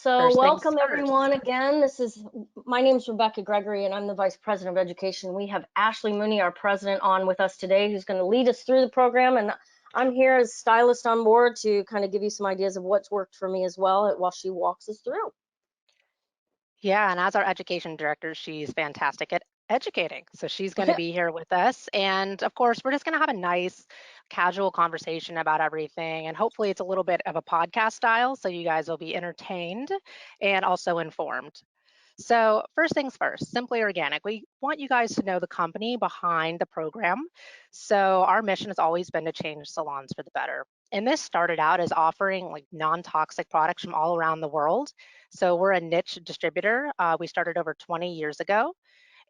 So First things welcome first. everyone again. My name is Rebecca Gregory and I'm the Vice President of Education. We have Ashley Mooney, our president, on with us today, who's going to lead us through the program. And I'm here as stylist on board to kind of give you some ideas of what's worked for me as well while she walks us through. Yeah, and as our education director, she's fantastic at educating. So she's going to be here with us. And of course, we're just going to have a nice casual conversation about everything. And hopefully it's a little bit of a podcast style, so you guys will be entertained and also informed. So first things first, Simply Organic. We want you guys to know the company behind the program. So our mission has always been to change salons for the better. And this started out as offering like non-toxic products from all around the world. So we're a niche distributor. We started over 20 years ago.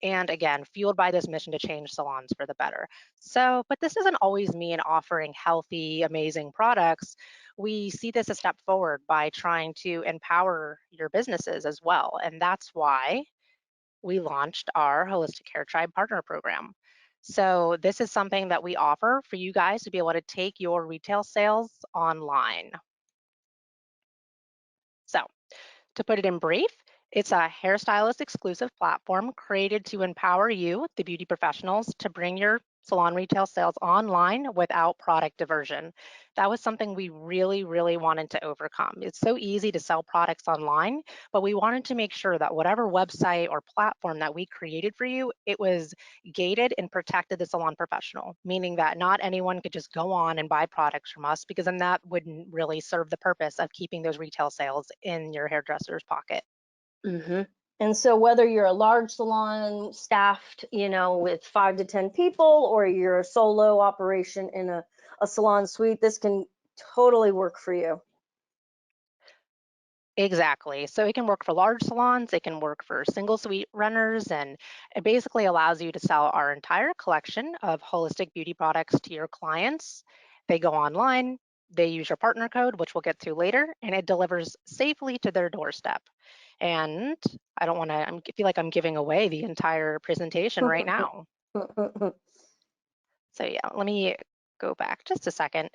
And again, fueled by this mission to change salons for the better. So, but this doesn't always mean offering healthy, amazing products. We see this a step forward by trying to empower your businesses as well. And that's why we launched our Holistic Hair Tribe Partner Program. So, this is something that we offer for you guys to be able to take your retail sales online. So, to put it in brief, it's a hairstylist exclusive platform created to empower you, the beauty professionals, to bring your salon retail sales online without product diversion. That was something we really, really wanted to overcome. It's so easy to sell products online, but we wanted to make sure that whatever website or platform that we created for you, it was gated and protected the salon professional, meaning that not anyone could just go on and buy products from us, because then that wouldn't really serve the purpose of keeping those retail sales in your hairdresser's pocket. Mm-hmm. And so whether you're a large salon staffed, with 5 to 10 people, or you're a solo operation in a salon suite, this can totally work for you. Exactly. So it can work for large salons, it can work for single suite runners, and it basically allows you to sell our entire collection of holistic beauty products to your clients. They go online, they use your partner code, which we'll get to later, and it delivers safely to their doorstep. And I don't want to, I feel like I'm giving away the entire presentation right now. So yeah, let me go back just a second.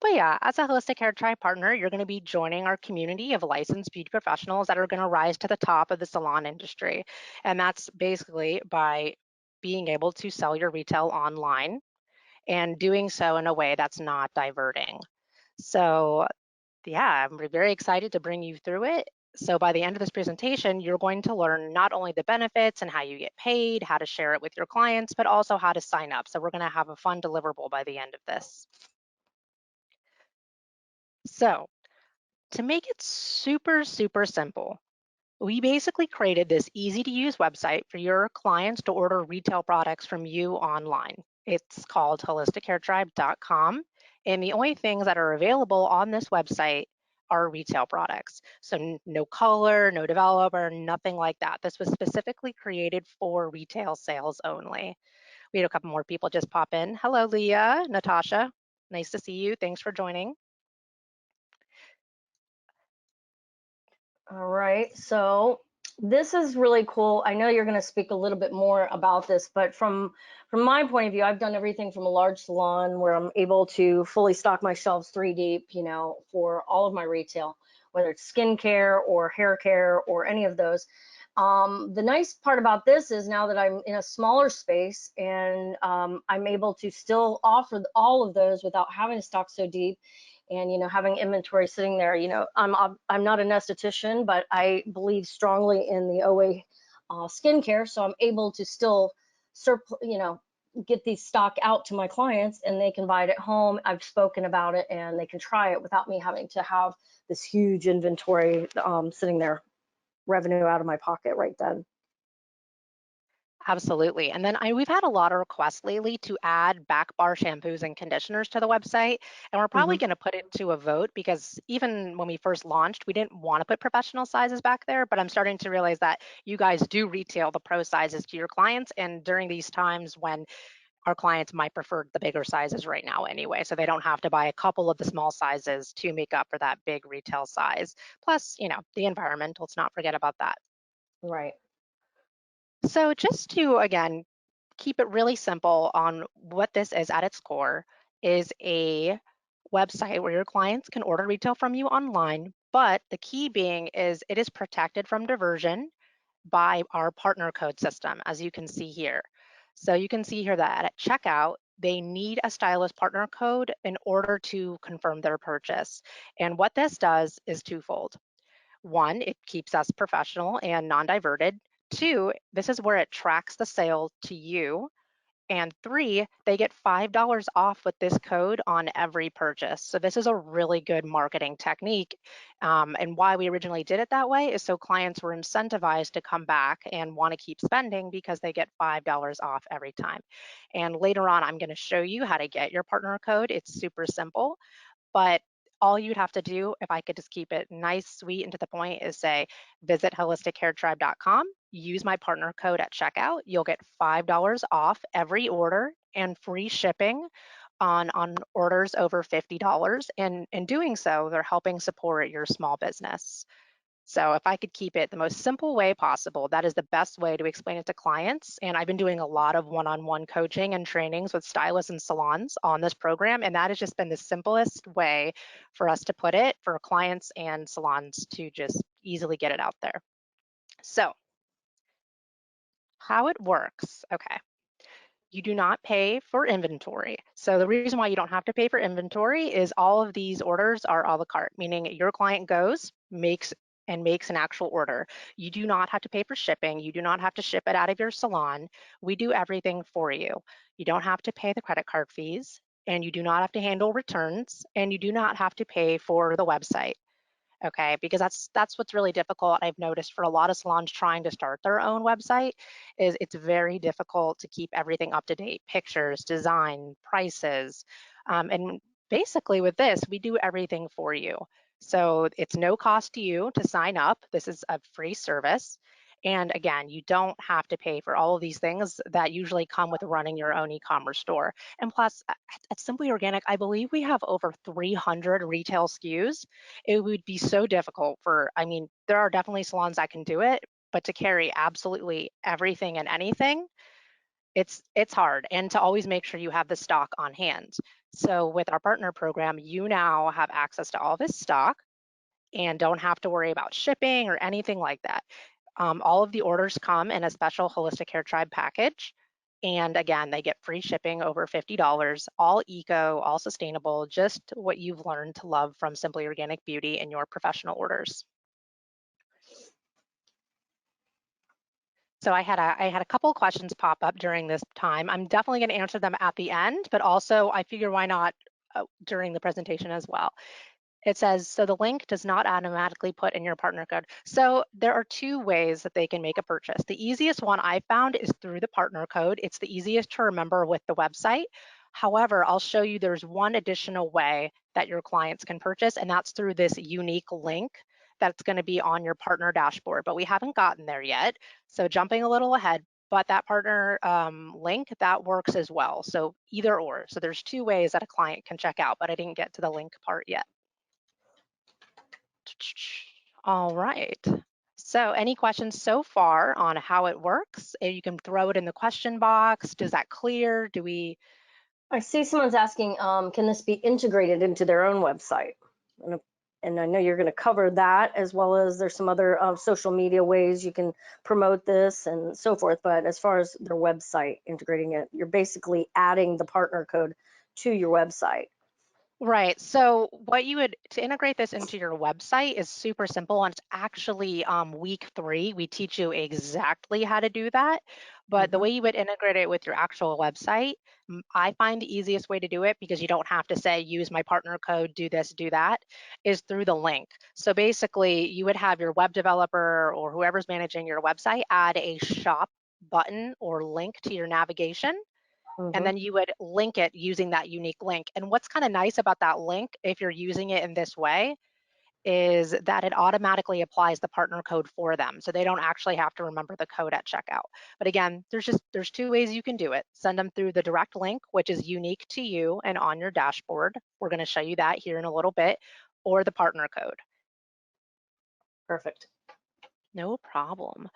But yeah, as a Holistic Hair Tribe partner, you're going to be joining our community of licensed beauty professionals that are going to rise to the top of the salon industry. And that's basically by being able to sell your retail online and doing so in a way that's not diverting. So yeah, I'm very excited to bring you through it. So by the end of this presentation, you're going to learn not only the benefits and how you get paid, how to share it with your clients, but also how to sign up. So we're going to have a fun deliverable by the end of this. So to make it super, super simple, we basically created this easy to use website for your clients to order retail products from you online. It's called holistichairtribe.com. And the only things that are available on this website are retail products. So no color, no developer, nothing like that. This was specifically created for retail sales only. We had a couple more people just pop in. Hello, Leah, Natasha. Nice to see you. Thanks for joining. All right, so this is really cool. I know you're going to speak a little bit more about this, but from my point of view, I've done everything from a large salon where I'm able to fully stock my shelves 3 deep, for all of my retail, whether it's skincare or hair care or any of those. The nice part about this is now that I'm in a smaller space and I'm able to still offer all of those without having to stock so deep and having inventory sitting there. I'm not an esthetician, but I believe strongly in the OA skincare, so I'm able to still get these stock out to my clients and they can buy it at home. I've spoken about it and they can try it without me having to have this huge inventory sitting there, revenue out of my pocket right then. Absolutely. And then we've had a lot of requests lately to add back bar shampoos and conditioners to the website. And we're probably Hmm. going to put it to a vote, because even when we first launched, we didn't want to put professional sizes back there. But I'm starting to realize that you guys do retail the pro sizes to your clients. And during these times when our clients might prefer the bigger sizes right now anyway, so they don't have to buy a couple of the small sizes to make up for that big retail size. Plus, the environment, let's not forget about that. Right. So just to, again, keep it really simple on what this is at its core, is a website where your clients can order retail from you online, But the key being is it is protected from diversion by our partner code system, as you can see here. So you can see here that at checkout, they need a stylist partner code in order to confirm their purchase. And what this does is twofold. One, it keeps us professional and non-diverted. Two, this is where it tracks the sale to you. And three, they get $5 off with this code on every purchase. So this is a really good marketing technique. And why we originally did it that way is so clients were incentivized to come back and want to keep spending because they get $5 off every time. And later on, I'm going to show you how to get your partner code. It's super simple. But all you'd have to do, if I could just keep it nice, sweet, and to the point, is say, visit holistichairtribe.com, use my partner code at checkout. You'll get $5 off every order and free shipping on orders over $50. And in doing so, they're helping support your small business. So if I could keep it the most simple way possible, that is the best way to explain it to clients. And I've been doing a lot of one-on-one coaching and trainings with stylists and salons on this program. And that has just been the simplest way for us to put it for clients and salons to just easily get it out there. So how it works, okay. You do not pay for inventory. So the reason why you don't have to pay for inventory is all of these orders are a la carte, meaning your client goes, makes an actual order. You do not have to pay for shipping. You do not have to ship it out of your salon. We do everything for you. You don't have to pay the credit card fees, and you do not have to handle returns, and you do not have to pay for the website. Okay, because that's what's really difficult. I've noticed for a lot of salons trying to start their own website is it's very difficult to keep everything up to date, pictures, design, prices. And basically with this, we do everything for you. So it's no cost to you to sign up. This is a free service. And again, you don't have to pay for all of these things that usually come with running your own e-commerce store. And plus, at Simply Organic, I believe we have over 300 retail SKUs. It would be so difficult for, I mean, there are definitely salons that can do it, but to carry absolutely everything and anything, it's hard. And to always make sure you have the stock on hand. So with our partner program, you now have access to all this stock and don't have to worry about shipping or anything like that. All of the orders come in a special Holistic Hair Tribe package. And again, they get free shipping over $50, all eco, all sustainable, just what you've learned to love from Simply Organic Beauty in your professional orders. So I had a couple of questions pop up during this time. I'm definitely going to answer them at the end, but also I figure why not during the presentation as well. It says, so the link does not automatically put in your partner code. So there are two ways that they can make a purchase. The easiest one I found is through the partner code. It's the easiest to remember with the website. However, I'll show you there's one additional way that your clients can purchase, and that's through this unique link that's going to be on your partner dashboard, but we haven't gotten there yet. So jumping a little ahead, but that partner link, that works as well. So either or. So there's two ways that a client can check out, but I didn't get to the link part yet. All right. So any questions so far on how it works? You can throw it in the question box. Does that clear? Do we? I see someone's asking, can this be integrated into their own website? And I know you're going to cover that, as well as there's some other social media ways you can promote this and so forth. But as far as their website, integrating it, you're basically adding the partner code to your website. Right. So what you would, to integrate this into your website is super simple, and it's actually week 3. We teach you exactly how to do that. But the way you would integrate it with your actual website, I find the easiest way to do it, because you don't have to say, use my partner code, do this, do that, is through the link. So basically, you would have your web developer or whoever's managing your website add a shop button or link to your navigation. And then you would link it using that unique link. And what's kind of nice about that link, if you're using it in this way, is that it automatically applies the partner code for them. So they don't actually have to remember the code at checkout. But again, there's two ways you can do it. Send them through the direct link, which is unique to you and on your dashboard. We're going to show you that here in a little bit, or the partner code. Perfect. No problem.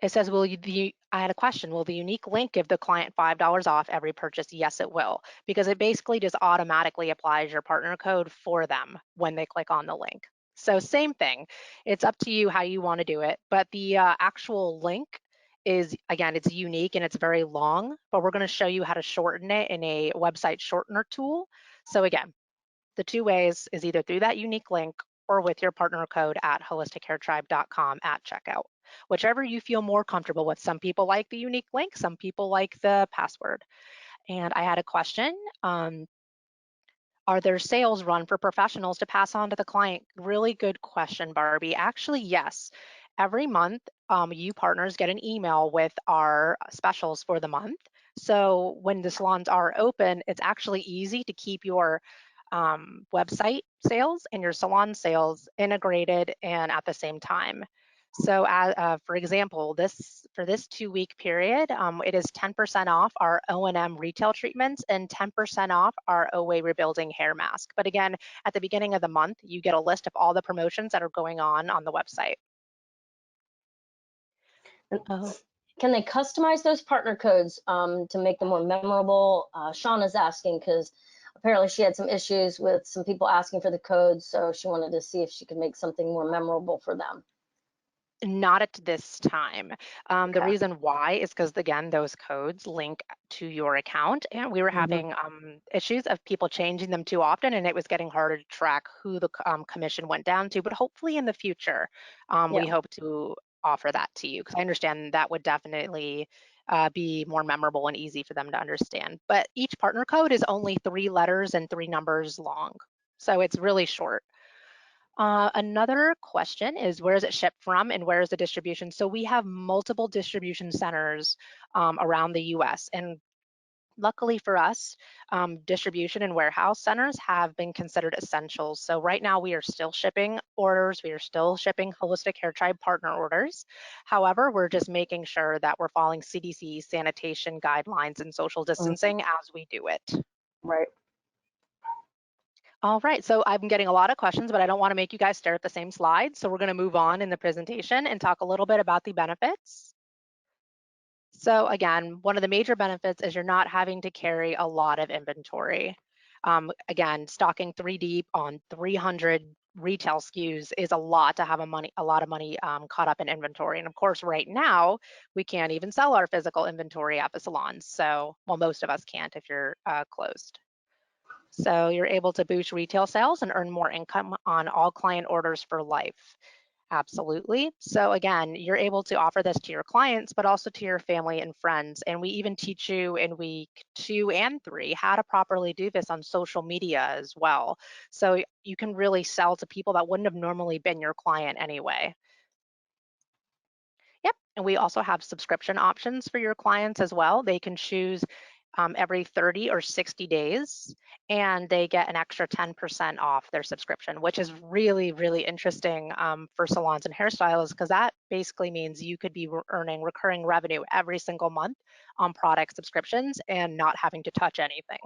It says, I had a question, will the unique link give the client $5 off every purchase? Yes, it will, because it basically just automatically applies your partner code for them when they click on the link. So same thing. It's up to you how you want to do it, but the actual link is, again, it's unique and it's very long, but we're going to show you how to shorten it in a website shortener tool. So again, the two ways is either through that unique link or with your partner code at holistichairtribe.com at checkout. Whichever you feel more comfortable with. Some people like the unique link, some people like the password. And I had a question. Are there sales run for professionals to pass on to the client? Really good question, Barbie. Actually, yes. Every month, you partners get an email with our specials for the month. So when the salons are open, it's actually easy to keep your website sales and your salon sales integrated and at the same time. So for example, for this 2-week period, it is 10% off our O&M retail treatments and 10% off our OA Rebuilding hair mask. But again, at the beginning of the month, you get a list of all the promotions that are going on the website. Oh. Can they customize those partner codes to make them more memorable? Shauna's asking because apparently she had some issues with some people asking for the codes, so she wanted to see if she could make something more memorable for them. Not at this time. The Okay. reason why is because, again, those codes link to your account, and we were having issues of people changing them too often, and it was getting harder to track who the commission went down to. But hopefully in the future, we Yeah. hope to offer that to you, because I understand that would definitely be more memorable and easy for them to understand. But each partner code is only 3 letters and 3 numbers long, so it's really short. Another question is, where is it shipped from and where is the distribution? So we have multiple distribution centers around the US, and luckily for us, distribution and warehouse centers have been considered essentials. So right now we are still shipping orders. We are still shipping Holistic Hair Tribe partner orders. However, we're just making sure that we're following CDC sanitation guidelines and social distancing as we do it. Right. All right, so I'm getting a lot of questions, but I don't want to make you guys stare at the same slide. So we're going to move on in the presentation and talk a little bit about the benefits. So again, one of the major benefits is you're not having to carry a lot of inventory. Again, stocking 3 deep on 300 retail SKUs is a lot to have a lot of money caught up in inventory. And of course, right now, we can't even sell our physical inventory at the salons. So, well, most of us can't if you're closed. So you're able to boost retail sales and earn more income on all client orders for life. Absolutely. So again, you're able to offer this to your clients, but also to your family and friends. And we even teach you in week 2 and 3 how to properly do this on social media as well. So you can really sell to people that wouldn't have normally been your client anyway. Yep, and we also have subscription options for your clients as well. They can choose every 30 or 60 days, and they get an extra 10% off their subscription, which is really, really interesting for salons and hairstylists, because that basically means you could be earning recurring revenue every single month on product subscriptions and not having to touch anything.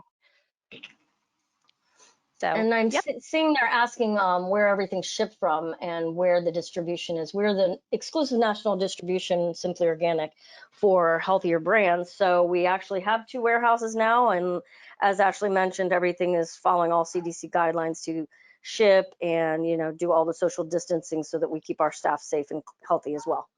So, And I'm yep. seeing they're asking where everything's shipped from and where the distribution is. We're the exclusive national distribution, Simply Organic, for healthier brands. So we actually have 2 warehouses now. And as Ashley mentioned, everything is following all CDC guidelines to ship and, do all the social distancing so that we keep our staff safe and healthy as well.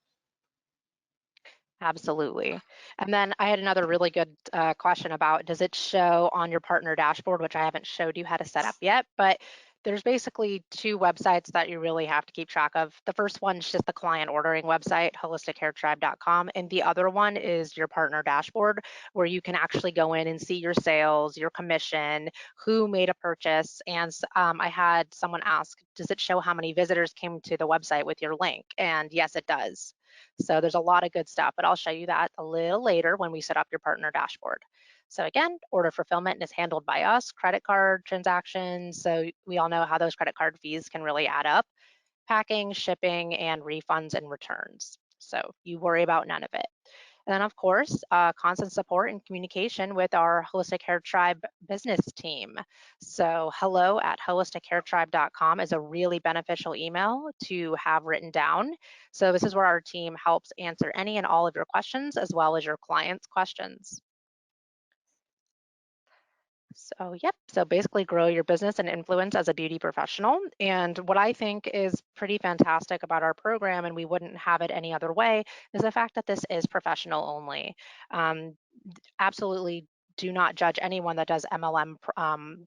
Absolutely. And then I had another really good question about, does it show on your partner dashboard, which I haven't showed you how to set up yet, but there's basically 2 websites that you really have to keep track of. The first one's just the client ordering website, holistichairtribe.com, and the other one is your partner dashboard, where you can actually go in and see your sales, your commission, who made a purchase. And I had someone ask, does it show how many visitors came to the website with your link? And yes, it does. So there's a lot of good stuff, but I'll show you that a little later when we set up your partner dashboard. So again, order fulfillment is handled by us, credit card transactions. So we all know how those credit card fees can really add up. Packing, shipping, and refunds and returns. So you worry about none of it. And then of course, constant support and communication with our Holistic Hair Tribe business team. So hello@holistichairtribe.com is a really beneficial email to have written down. So this is where our team helps answer any and all of your questions, as well as your clients' questions. So, yep. So basically grow your business and influence as a beauty professional. And what I think is pretty fantastic about our program, and we wouldn't have it any other way, is the fact that this is professional only. Um, Absolutely do not judge anyone that does MLM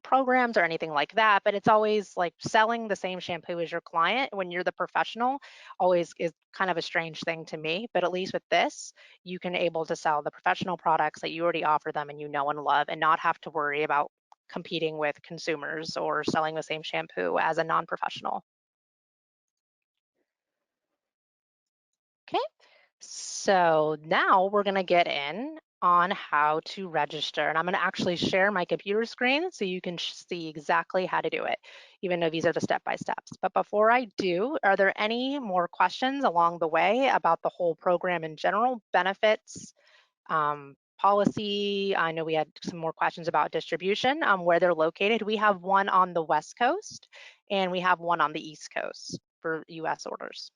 programs or anything like that, but it's always like selling the same shampoo as your client when you're the professional always is kind of a strange thing to me. But at least with this, you can able to sell the professional products that you already offer them and you know and love and not have to worry about competing with consumers or selling the same shampoo as a non-professional. Okay. So now we're going to get in on how to register. And I'm going to actually share my computer screen so you can see exactly how to do it, even though these are the step-by-steps. But before I do, are there any more questions along the way about the whole program in general, benefits, policy? I know we had some more questions about distribution, where they're located. We have one on the West Coast and we have one on the East Coast for US orders.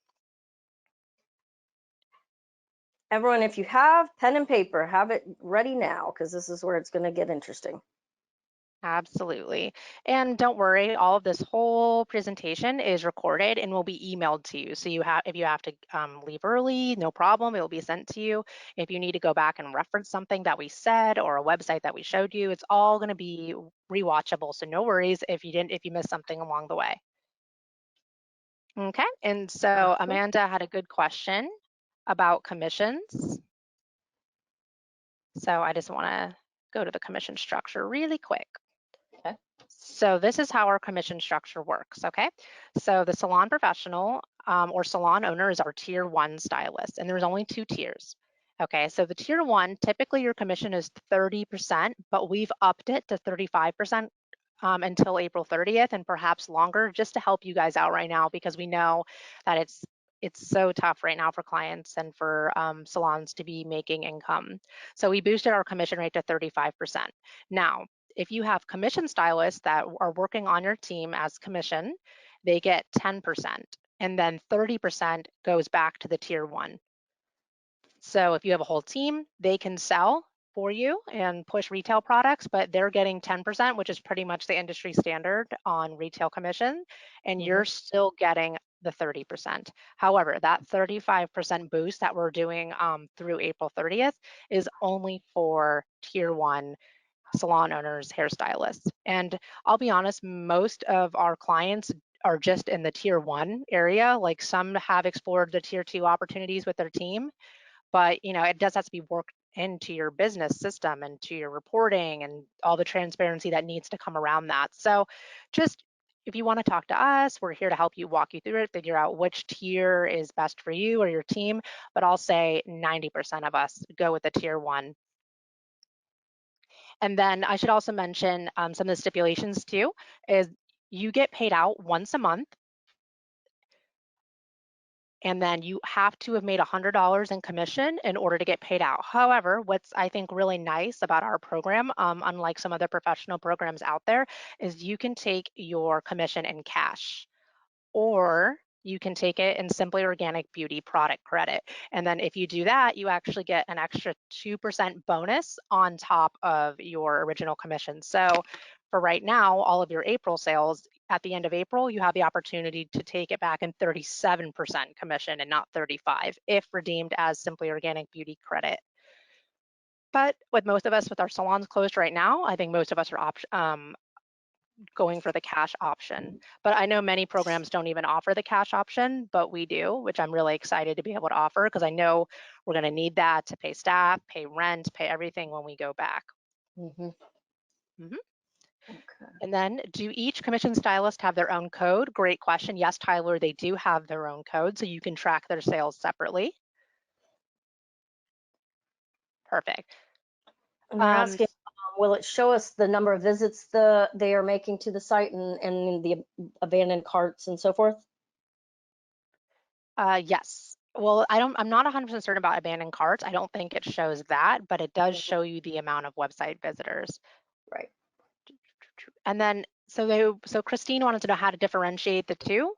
Everyone, if you have pen and paper, have it ready now, because this is where it's going to get interesting. Absolutely. And don't worry, all of this whole presentation is recorded and will be emailed to you. So if you have to leave early, no problem, it will be sent to you. If you need to go back and reference something that we said or a website that we showed you, it's all going to be rewatchable. So no worries if you missed something along the way. Okay. And so Awesome. Amanda had a good question about commissions. So I just want to go to the commission structure really quick. Okay. So this is how our commission structure works, okay? So the salon professional or salon owner is our tier 1 stylist, and there's only 2 tiers. Okay, so the tier 1, typically your commission is 30%, but we've upped it to 35% until April 30th and perhaps longer, just to help you guys out right now, because we know that it's so tough right now for clients and for salons to be making income. So we boosted our commission rate to 35%. Now, if you have commission stylists that are working on your team as commission, they get 10%, and then 30% goes back to the tier 1. So if you have a whole team, they can sell for you and push retail products, but they're getting 10%, which is pretty much the industry standard on retail commission, and Mm-hmm. you're still getting the 30%. However, that 35% boost that we're doing through April 30th is only for tier 1 salon owners, hairstylists. And I'll be honest, most of our clients are just in the tier 1 area. Like, some have explored the tier 2 opportunities with their team, but it does have to be worked into your business system and to your reporting and all the transparency that needs to come around that. So just, if you want to talk to us, we're here to help you, walk you through it, figure out which tier is best for you or your team. But I'll say 90% of us go with the tier 1. And then I should also mention some of the stipulations too, is you get paid out once a month, and then you have to have made $100 in commission in order to get paid out. However, what's I think really nice about our program, unlike some other professional programs out there, is you can take your commission in cash, or you can take it in Simply Organic Beauty product credit. And then if you do that, you actually get an extra 2% bonus on top of your original commission. So for right now, all of your April sales, at the end of April, you have the opportunity to take it back in 37% commission and not 35 if redeemed as Simply Organic Beauty credit. But with most of us, with our salons closed right now, I think most of us are going for the cash option. But I know many programs don't even offer the cash option, but we do, which I'm really excited to be able to offer, because I know we're going to need that to pay staff, pay rent, pay everything when we go back. Mm-hmm. Mhm. Okay. And then, do each commission stylist have their own code? Great question. Yes, Tyler, they do have their own code, so you can track their sales separately. Perfect. And they're asking, will it show us the number of visits they are making to the site and the abandoned carts and so forth? Yes. Well, I'm not 100% certain about abandoned carts. I don't think it shows that, but it does Mhm. show you the amount of website visitors. Right. And then, so Christine wanted to know how to differentiate the two.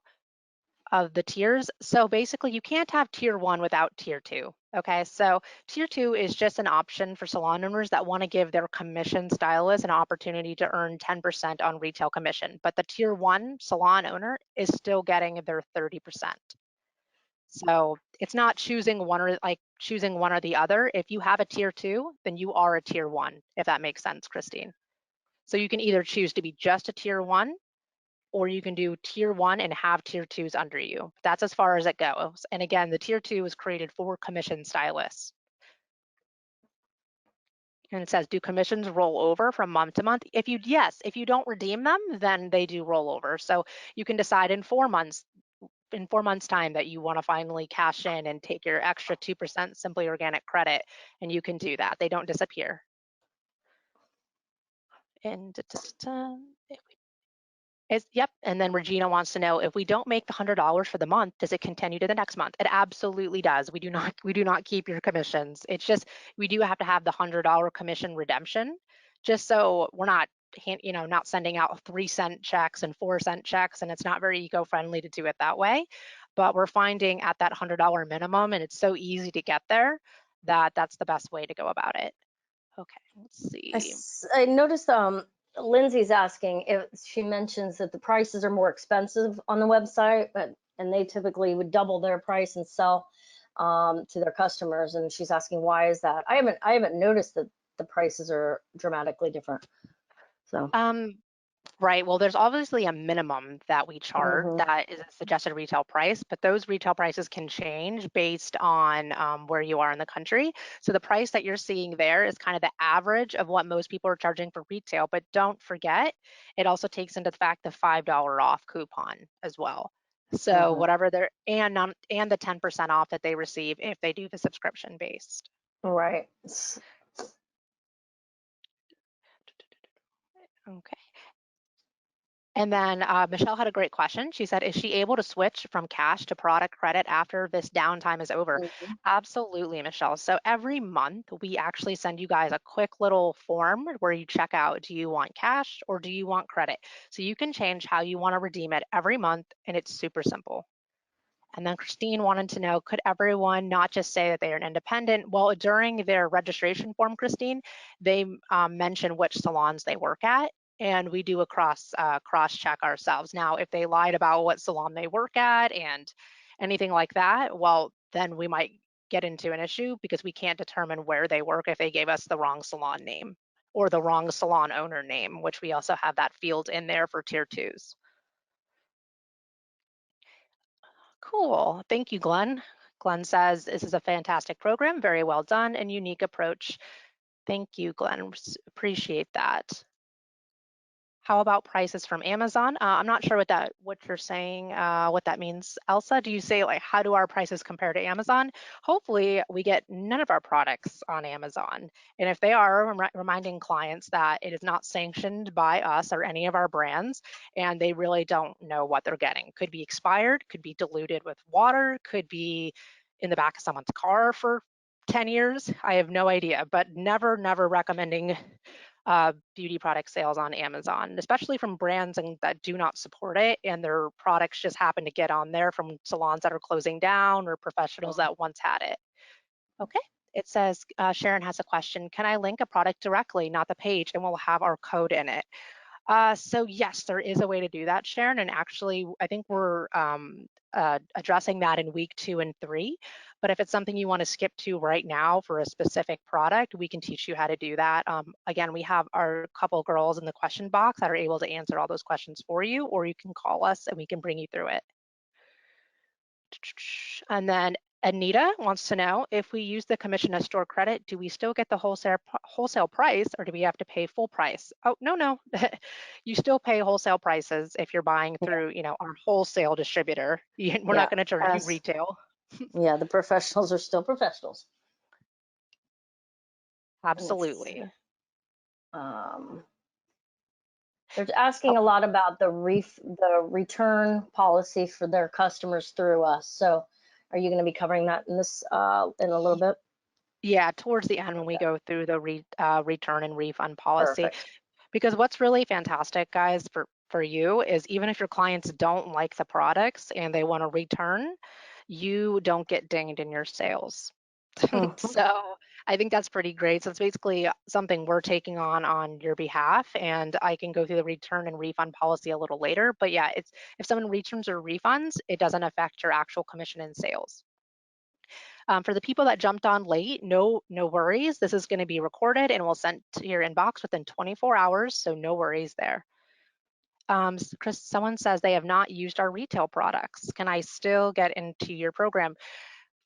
of the tiers. So basically you can't have tier 1 without tier 2. Okay, so tier 2 is just an option for salon owners that want to give their commission stylists an opportunity to earn 10% on retail commission, but the tier 1 salon owner is still getting their 30%. So it's not choosing one or the other. If you have a tier 2, then you are a tier 1, if that makes sense, Christine. So you can either choose to be just a tier 1, or you can do tier 1 and have tier 2s under you. That's as far as it goes. And again, the tier 2 is created for commission stylists. And it says, do commissions roll over from month to month? Yes, if you don't redeem them, then they do roll over. So you can decide in 4 months time that you want to finally cash in and take your extra 2% Simply Organic credit, and you can do that. They don't disappear. And yep, and then Regina wants to know, if we don't make the $100 for the month, does it continue to the next month? It absolutely does. We do not keep your commissions. It's just, we do have to have the $100 commission redemption, just so we're not not sending out 3-cent checks and 4-cent checks, and it's not very eco-friendly to do it that way. But we're finding at that $100 minimum, and it's so easy to get there, that that's the best way to go about it. Okay, let's see. I noticed Lindsay's asking if she mentions that the prices are more expensive on the website, and they typically would double their price and sell to their customers, and she's asking why is that. I haven't noticed that the prices are dramatically different. So Right. Well, there's obviously a minimum that we charge that is a suggested retail price, but those retail prices can change based on where you are in the country. So the price that you're seeing there is kind of the average of what most people are charging for retail. But don't forget, it also takes into the fact the $5 off coupon as well. So whatever they're and the 10% off that they receive if they do the subscription based. right. Okay. And then Michelle had a great question. She said, is she able to switch from cash to product credit after this downtime is over? Absolutely, Michelle. So every month, we actually send you guys a quick little form where you check out, do you want cash or do you want credit? So you can change how you want to redeem it every month, and it's super simple. And then Christine wanted to know, could everyone not just say that they are an independent? Well, during their registration form, Christine, they mention which salons they work at, and we do a cross check ourselves. Now, if they lied about what salon they work at and anything like that, well, then we might get into an issue because we can't determine where they work if they gave us the wrong salon name or the wrong salon owner name, which we also have that field in there for tier 2s. Cool. Thank you, Glenn. Glenn says, this is a fantastic program, very well done and unique approach. Thank you, Glenn. Appreciate that. How about prices from Amazon? I'm not sure what you're saying, what that means. Elsa, do you say, like, how do our prices compare to Amazon? Hopefully we get none of our products on Amazon. And if they are, I'm reminding clients that it is not sanctioned by us or any of our brands, and they really don't know what they're getting. Could be expired, could be diluted with water, could be in the back of someone's car for 10 years. I have no idea, but never recommending beauty product sales on Amazon, especially from brands that do not support it, and their products just happen to get on there from salons that are closing down or professionals that once had it. Okay, it says, Sharon has a question. Can I link a product directly, not the page, and we'll have our code in it? So yes, there is a way to do that, Sharon, and actually I think we're addressing that in week 2 and 3. But if it's something you want to skip to right now for a specific product, we can teach you how to do that. Again, we have our couple girls in the question box that are able to answer all those questions for you, or you can call us and we can bring you through it. And then Anita wants to know, if we use the commission as store credit, do we still get the wholesale price, or do we have to pay full price? Oh, no. You still pay wholesale prices if you're buying through, our wholesale distributor. We're not going to charge you retail. Yeah, the professionals are still professionals. Absolutely. They're asking a lot about the return policy for their customers through us. So are you going to be covering that in this in a little bit? Yeah, towards the end when we go through the return and refund policy. Perfect. Because what's really fantastic, guys, for you is even if your clients don't like the products and they want to return, you don't get dinged in your sales. Mhm. So I think that's pretty great. So it's basically something we're taking on your behalf, and I can go through the return and refund policy a little later. But yeah, it's if someone returns or refunds, it doesn't affect your actual commission and sales. For the people that jumped on late, no worries. This is going to be recorded and will sent to your inbox within 24 hours, so no worries there. Chris, someone says they have not used our retail products. Can I still get into your program?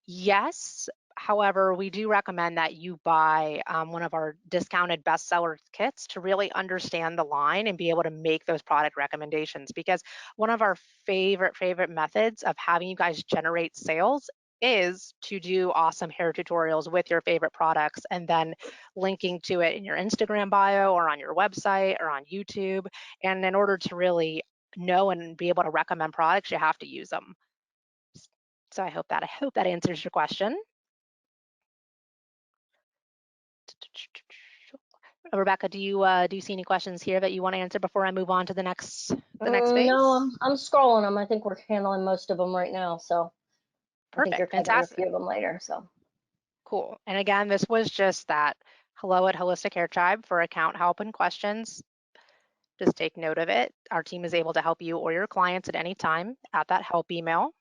Yes. However, we do recommend that you buy one of our discounted bestseller kits to really understand the line and be able to make those product recommendations. Because one of our favorite methods of having you guys generate sales is to do awesome hair tutorials with your favorite products and then linking to it in your Instagram bio or on your website or on YouTube. And in order to really know and be able to recommend products, you have to use them. So I hope that answers your question. Rebecca, do you see any questions here that you want to answer before I move on to the next No, phase? I'm scrolling them. I think we're handling most of them right now, so I think you're Perfect, covering a few fantastic, of them later. So. cool. And again, this was just that hello at Holistic Hair Tribe for account help and questions. Just take note of it. Our team is able to help you or your clients at any time at that help email.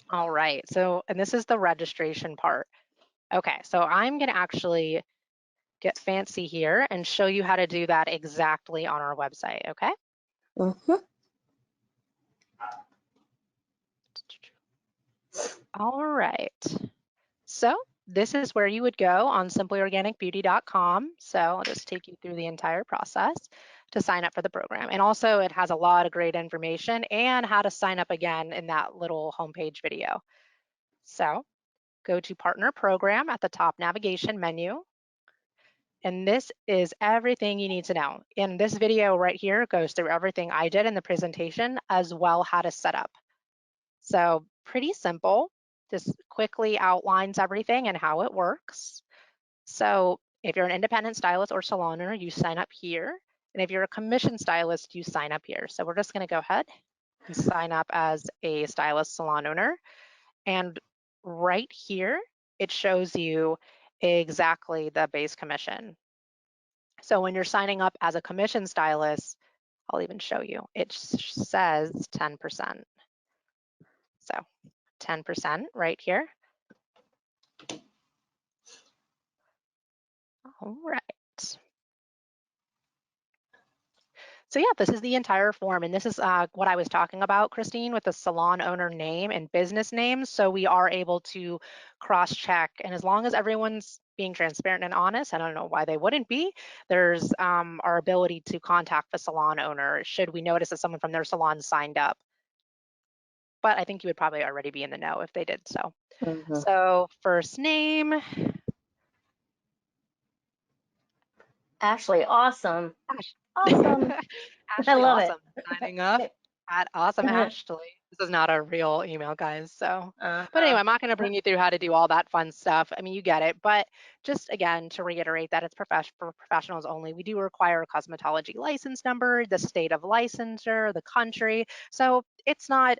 All right, so, and this is the registration part. Okay, so I'm gonna actually get fancy here and show you how to do that exactly on our website, okay? Mhm. All right. So this is where you would go on simplyorganicbeauty.com. So I'll just take you through the entire process to sign up for the program. And also it has a lot of great information and how to sign up again in that little homepage video. So go to partner program at the top navigation menu. And this is everything you need to know. And this video right here goes through everything I did in the presentation as well how to set up. So pretty simple, just quickly outlines everything and how it works. So if you're an independent stylist or salon owner, you sign up here. And if you're a commission stylist, you sign up here. So we're just gonna go ahead and sign up as a stylist salon owner. And right here, it shows you exactly the base commission. So when you're signing up as a commission stylist, I'll even show you, it says 10%. So 10% right here. All right. So yeah, this is the entire form, and this is what I was talking about, Christine, with the salon owner name and business name. So we are able to cross-check, and as long as everyone's being transparent and honest, I don't know why they wouldn't be, there's our ability to contact the salon owner should we notice that someone from their salon signed up. But I think you would probably already be in the know if they did so. Mhm. So first name, Ashley, awesome, Ash. awesome. I Ashley, love it. awesome. Signing up at Awesome Ashley. This is not a real email, guys. So, but Uh-huh. anyway, I'm not going to bring you through how to do all that fun stuff. I mean, you get it. But just again, to reiterate that it's for professionals only. We do require a cosmetology license number, the state of licensure, the country. So it's not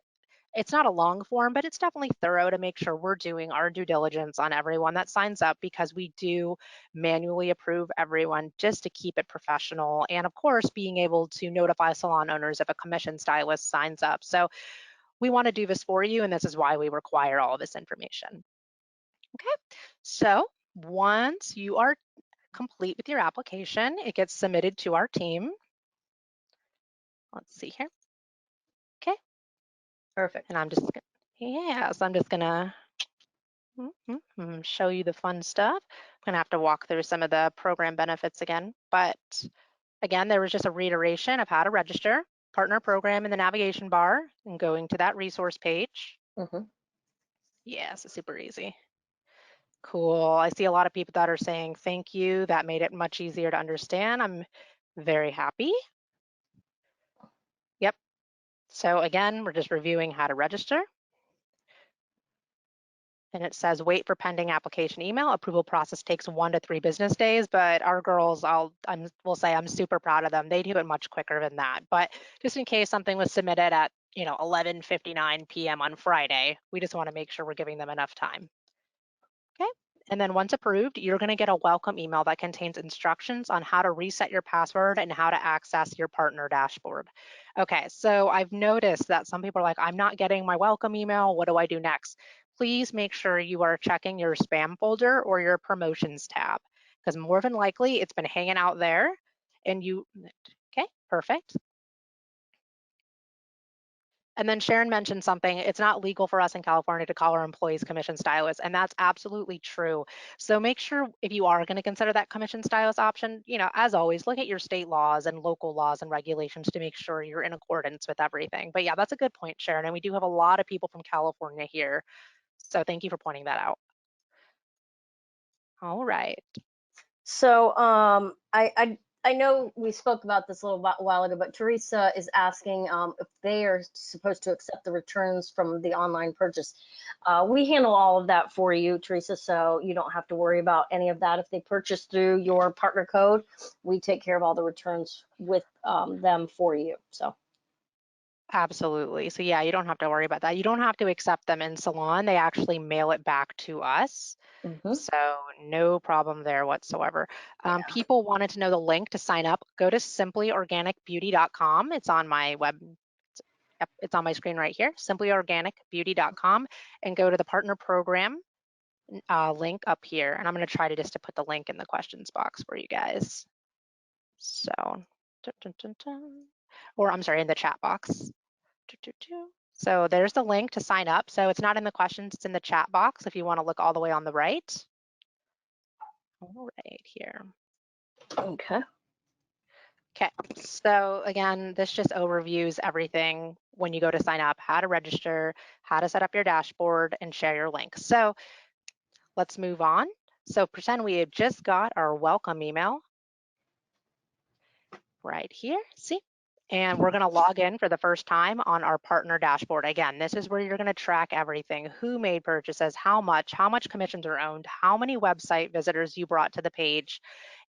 a long form, but it's definitely thorough to make sure we're doing our due diligence on everyone that signs up because we do manually approve everyone just to keep it professional. And of course, being able to notify salon owners if a commission stylist signs up. So we want to do this for you, and this is why we require all of this information. Okay, so once you are complete with your application, it gets submitted to our team. Let's see here. Okay, Perfect. and I'm just, yeah, so I'm just gonna show you the fun stuff. I'm gonna have to walk through some of the program benefits again, but again, there was just a reiteration of how to register, partner program in the navigation bar, and going to that resource page. Mhm. Yes, it's super easy. Cool. I see a lot of people that are saying thank you. That made it much easier to understand. I'm very happy. Yep. So again, we're just reviewing how to register. and it says wait for pending application email. Approval process takes 1 to 3 business days, but our girls, will say I'm super proud of them. They do it much quicker than that. But just in case something was submitted at 11:59 p.m. on Friday, we just want to make sure we're giving them enough time. Okay. And then once approved, you're going to get a welcome email that contains instructions on how to reset your password and how to access your partner dashboard. Okay, so I've noticed that some people are like, I'm not getting my welcome email. What do I do next? Please make sure you are checking your spam folder or your promotions tab, because more than likely it's been hanging out there and okay, perfect. And then Sharon mentioned something, it's not legal for us in California to call our employees commission stylists, and that's absolutely true. So make sure if you are gonna consider that commission stylist option, as always, look at your state laws and local laws and regulations to make sure you're in accordance with everything. But yeah, that's a good point, Sharon, and we do have a lot of people from California here. So thank you for pointing that out. All right. So I know we spoke about this a little while ago, but Teresa is asking if they are supposed to accept the returns from the online purchase. We handle all of that for you, Teresa, so you don't have to worry about any of that. If they purchase through your partner code, we take care of all the returns with them for you. So. Absolutely. So yeah, you don't have to worry about that. You don't have to accept them in Salon. They actually mail it back to us. Mhm. So no problem there whatsoever. Yeah. People wanted to know the link to sign up. Go to simplyorganicbeauty.com. It's on my yep, it's on my screen right here, simplyorganicbeauty.com, and go to the partner program link up here. And I'm going to try to put the link in the questions box for you guys. So, dun, dun, dun, dun. Or I'm sorry, in the chat box. So there's the link to sign up. So it's not in the questions, it's in the chat box if you want to look all the way on the right. All right, here. Okay. Okay, so again, this just overviews everything when you go to sign up, how to register, how to set up your dashboard, and share your link. So let's move on. So pretend we have just got our welcome email right here, see? And we're gonna log in for the first time on our partner dashboard. Again, this is where you're gonna track everything, who made purchases, how much commissions are owned, how many website visitors you brought to the page,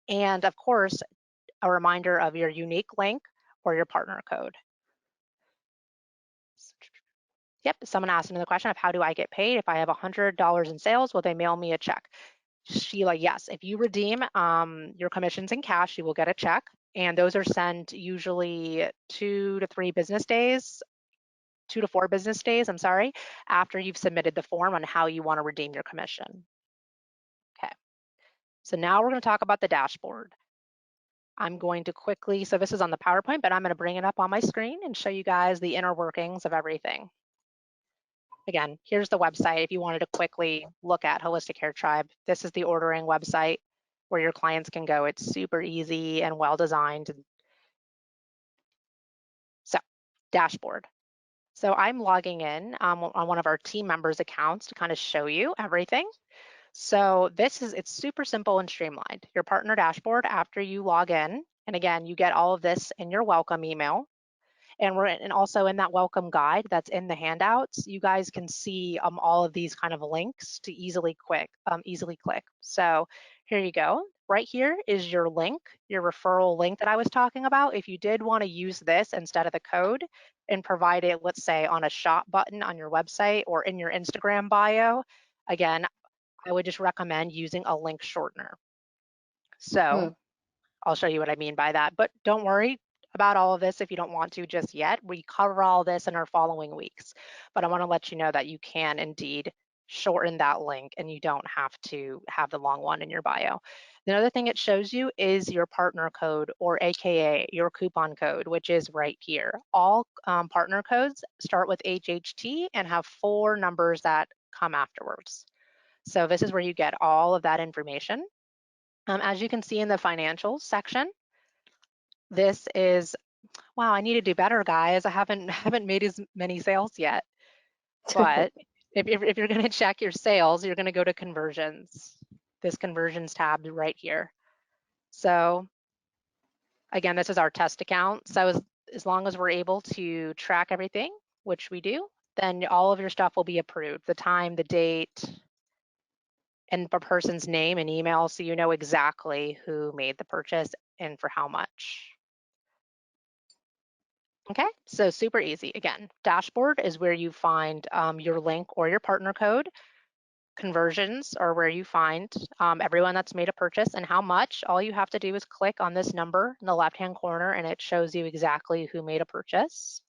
and of course, a reminder of your unique link or your partner code. Yep, someone asked another question of how do I get paid? If I have $100 in sales, will they mail me a check? Sheila, yes, if you redeem your commissions in cash, you will get a check, and those are sent usually 2 to 4 business days, I'm sorry, after you've submitted the form on how you want to redeem your commission. Okay, so now we're going to talk about the dashboard. I'm going to quickly, so this is on the PowerPoint, but I'm going to bring it up on my screen and show you guys the inner workings of everything. Again, here's the website if you wanted to quickly look at Holistic Hair Tribe. This is the ordering website where your clients can go. It's super easy and well designed. So, dashboard. So I'm logging in on one of our team members' accounts to kind of show you everything. So it's super simple and streamlined. Your partner dashboard after you log in, and again, you get all of this in your welcome email. And also in that welcome guide that's in the handouts, you guys can see all of these kind of links to easily click. So here you go. Right here is your link, your referral link that I was talking about. If you did want to use this instead of the code and provide it, let's say on a shop button on your website or in your Instagram bio, again, I would just recommend using a link shortener. So I'll show you what I mean by that, but don't worry about all of this if you don't want to just yet. We cover all this in our following weeks, but I want to let you know that you can indeed shorten that link and you don't have to have the long one in your bio. The other thing it shows you is your partner code, or AKA your coupon code, which is right here. All partner codes start with HHT and have 4 numbers that come afterwards. So this is where you get all of that information. As you can see in the financials section, this is, wow, I need to do better, guys. I haven't made as many sales yet. But if you're going to check your sales, you're going to go to conversions. This conversions tab right here. So again, this is our test account. So as long as we're able to track everything, which we do, then all of your stuff will be approved. The time, the date, and the person's name and email so you know exactly who made the purchase and for how much. Okay, so super easy. Again, dashboard is where you find your link or your partner code. Conversions are where you find everyone that's made a purchase and how much. All you have to do is click on this number in the left-hand corner and it shows you exactly who made a purchase.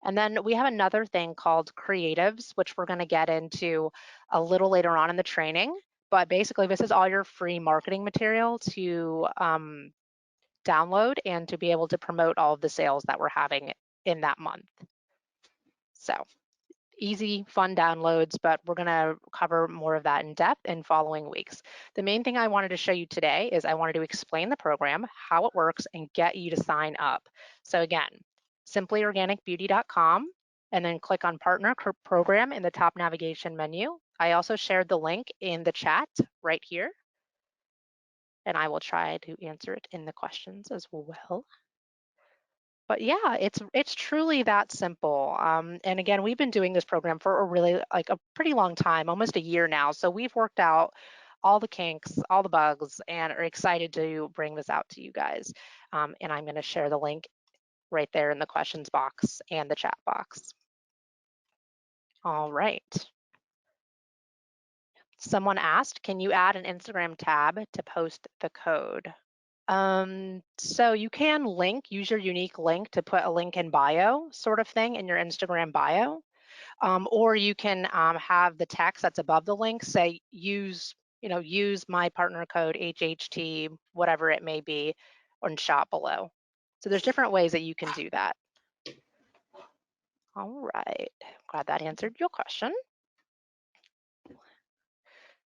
And then we have another thing called creatives, which we're going to get into a little later on in the training. But basically, this is all your free marketing material to download and to be able to promote all of the sales that we're having in that month. So easy, fun downloads, but we're going to cover more of that in depth in following weeks. The main thing I wanted to show you today is I wanted to explain the program, how it works, and get you to sign up. So again, simplyorganicbeauty.com, and then click on Partner Program in the top navigation menu. I also shared the link in the chat right here, and I will try to answer it in the questions as well. But yeah, it's truly that simple. And again, we've been doing this program for a pretty long time, almost a year now. So we've worked out all the kinks, all the bugs, and are excited to bring this out to you guys. And I'm going to share the link right there in the questions box and the chat box. All right. Someone asked, can you add an Instagram tab to post the code? So you can use your unique link to put a link in bio sort of thing in your Instagram bio. Or you can have the text that's above the link say use my partner code HHT, whatever it may be, and shop below. So there's different ways that you can do that. All right, glad that answered your question.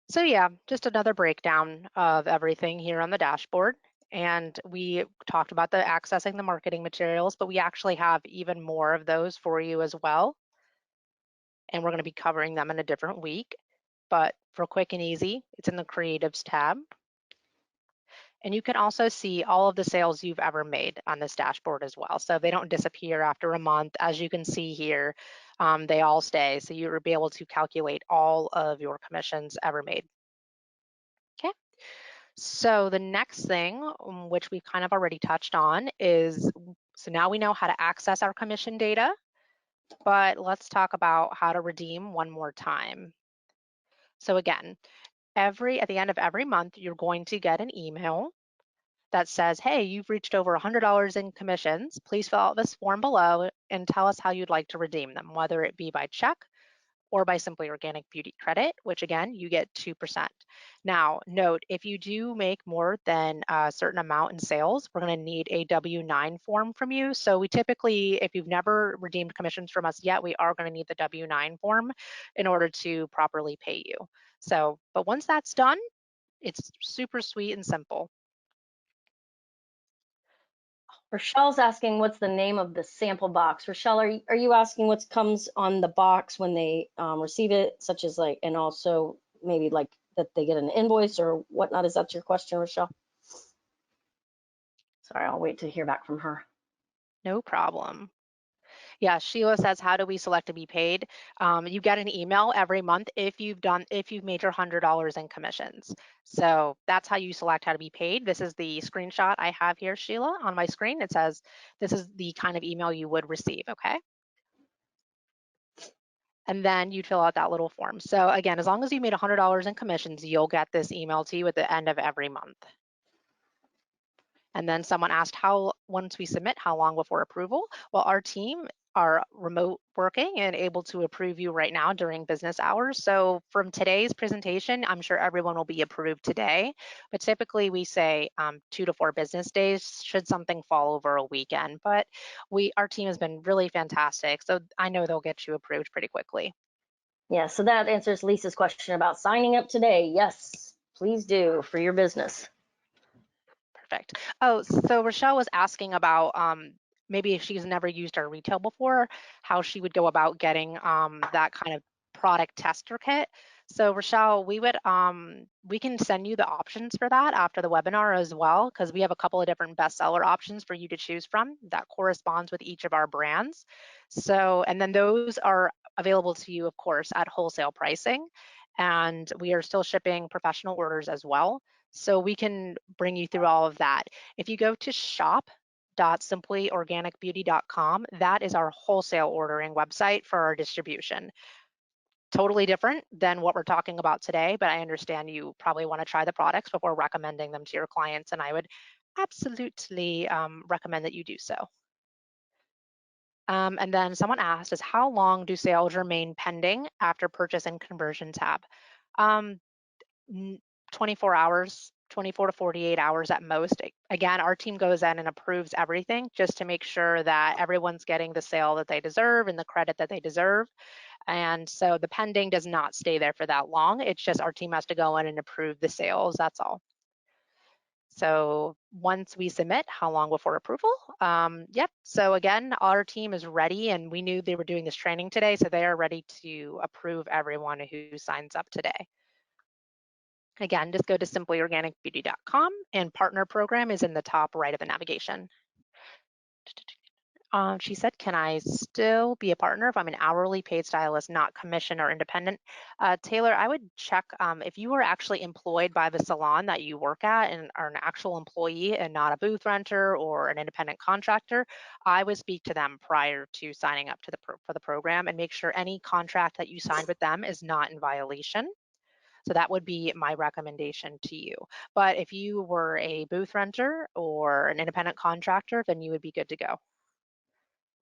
So yeah, just another breakdown of everything here on the dashboard. And we talked about accessing the marketing materials, but we actually have even more of those for you as well. And we're going to be covering them in a different week. But for quick and easy, it's in the Creatives tab. And you can also see all of the sales you've ever made on this dashboard as well. So they don't disappear after a month. As you can see here, they all stay. So you'll be able to calculate all of your commissions ever made. Okay. So the next thing, which we've kind of already touched on, is so now we know how to access our commission data, but let's talk about how to redeem one more time. So again, at the end of every month, you're going to get an email that says, hey, you've reached over $100 in commissions. Please fill out this form below and tell us how you'd like to redeem them, whether it be by check or by Simply Organic Beauty credit, which again, you get 2%. Now, note, if you do make more than a certain amount in sales, we're gonna need a W-9 form from you. So we typically, if you've never redeemed commissions from us yet, we are gonna need the W-9 form in order to properly pay you. So, but once that's done, it's super sweet and simple. Rochelle's asking what's the name of the sample box. Rochelle, are you asking what comes on the box when they receive it, such as like, and also maybe like that they get an invoice or whatnot? Is that your question, Rochelle? Sorry, I'll wait to hear back from her. No problem. Yeah, Sheila says, how do we select to be paid? You get an email every month if you've made your $100 in commissions. So that's how you select how to be paid. This is the screenshot I have here, Sheila, on my screen. It says, this is the kind of email you would receive, okay? And then you'd fill out that little form. So again, as long as you made $100 in commissions, you'll get this email to you at the end of every month. And then someone asked once we submit, how long before approval? Well, our team are remote working and able to approve you right now during business hours. So from today's presentation, I'm sure everyone will be approved today, but typically we say 2 to 4 business days should something fall over a weekend. But our team has been really fantastic. So I know they'll get you approved pretty quickly. Yeah, so that answers Lisa's question about signing up today. Yes, please do for your business. Perfect. Oh, so Rochelle was asking about maybe if she's never used our retail before, how she would go about getting that kind of product tester kit. So Rochelle, we can send you the options for that after the webinar as well, because we have a couple of different bestseller options for you to choose from that corresponds with each of our brands. So, and then those are available to you, of course, at wholesale pricing. and we are still shipping professional orders as well. So we can bring you through all of that. If you go to shop.simplyorganicbeauty.com, that is our wholesale ordering website for our distribution. Totally different than what we're talking about today, but I understand you probably want to try the products before recommending them to your clients, and I would absolutely recommend that you do so. And then someone asked is how long do sales remain pending after purchase and conversion tab? Um, 24 hours, 24 to 48 hours at most. Again, our team goes in and approves everything just to make sure that everyone's getting the sale that they deserve and the credit that they deserve. And so the pending does not stay there for that long. It's just our team has to go in and approve the sales. That's all. So once we submit, how long before approval? Yep. So again, our team is ready, and we knew they were doing this training today, so they are ready to approve everyone who signs up today. Again, just go to simplyorganicbeauty.com, and partner program is in the top right of the navigation. She said, can I still be a partner if I'm an hourly paid stylist, not commission or independent? Taylor, I would check if you were actually employed by the salon that you work at and are an actual employee and not a booth renter or an independent contractor. I would speak to them prior to signing up to for the program and make sure any contract that you signed with them is not in violation. So that would be my recommendation to you. But if you were a booth renter or an independent contractor, then you would be good to go.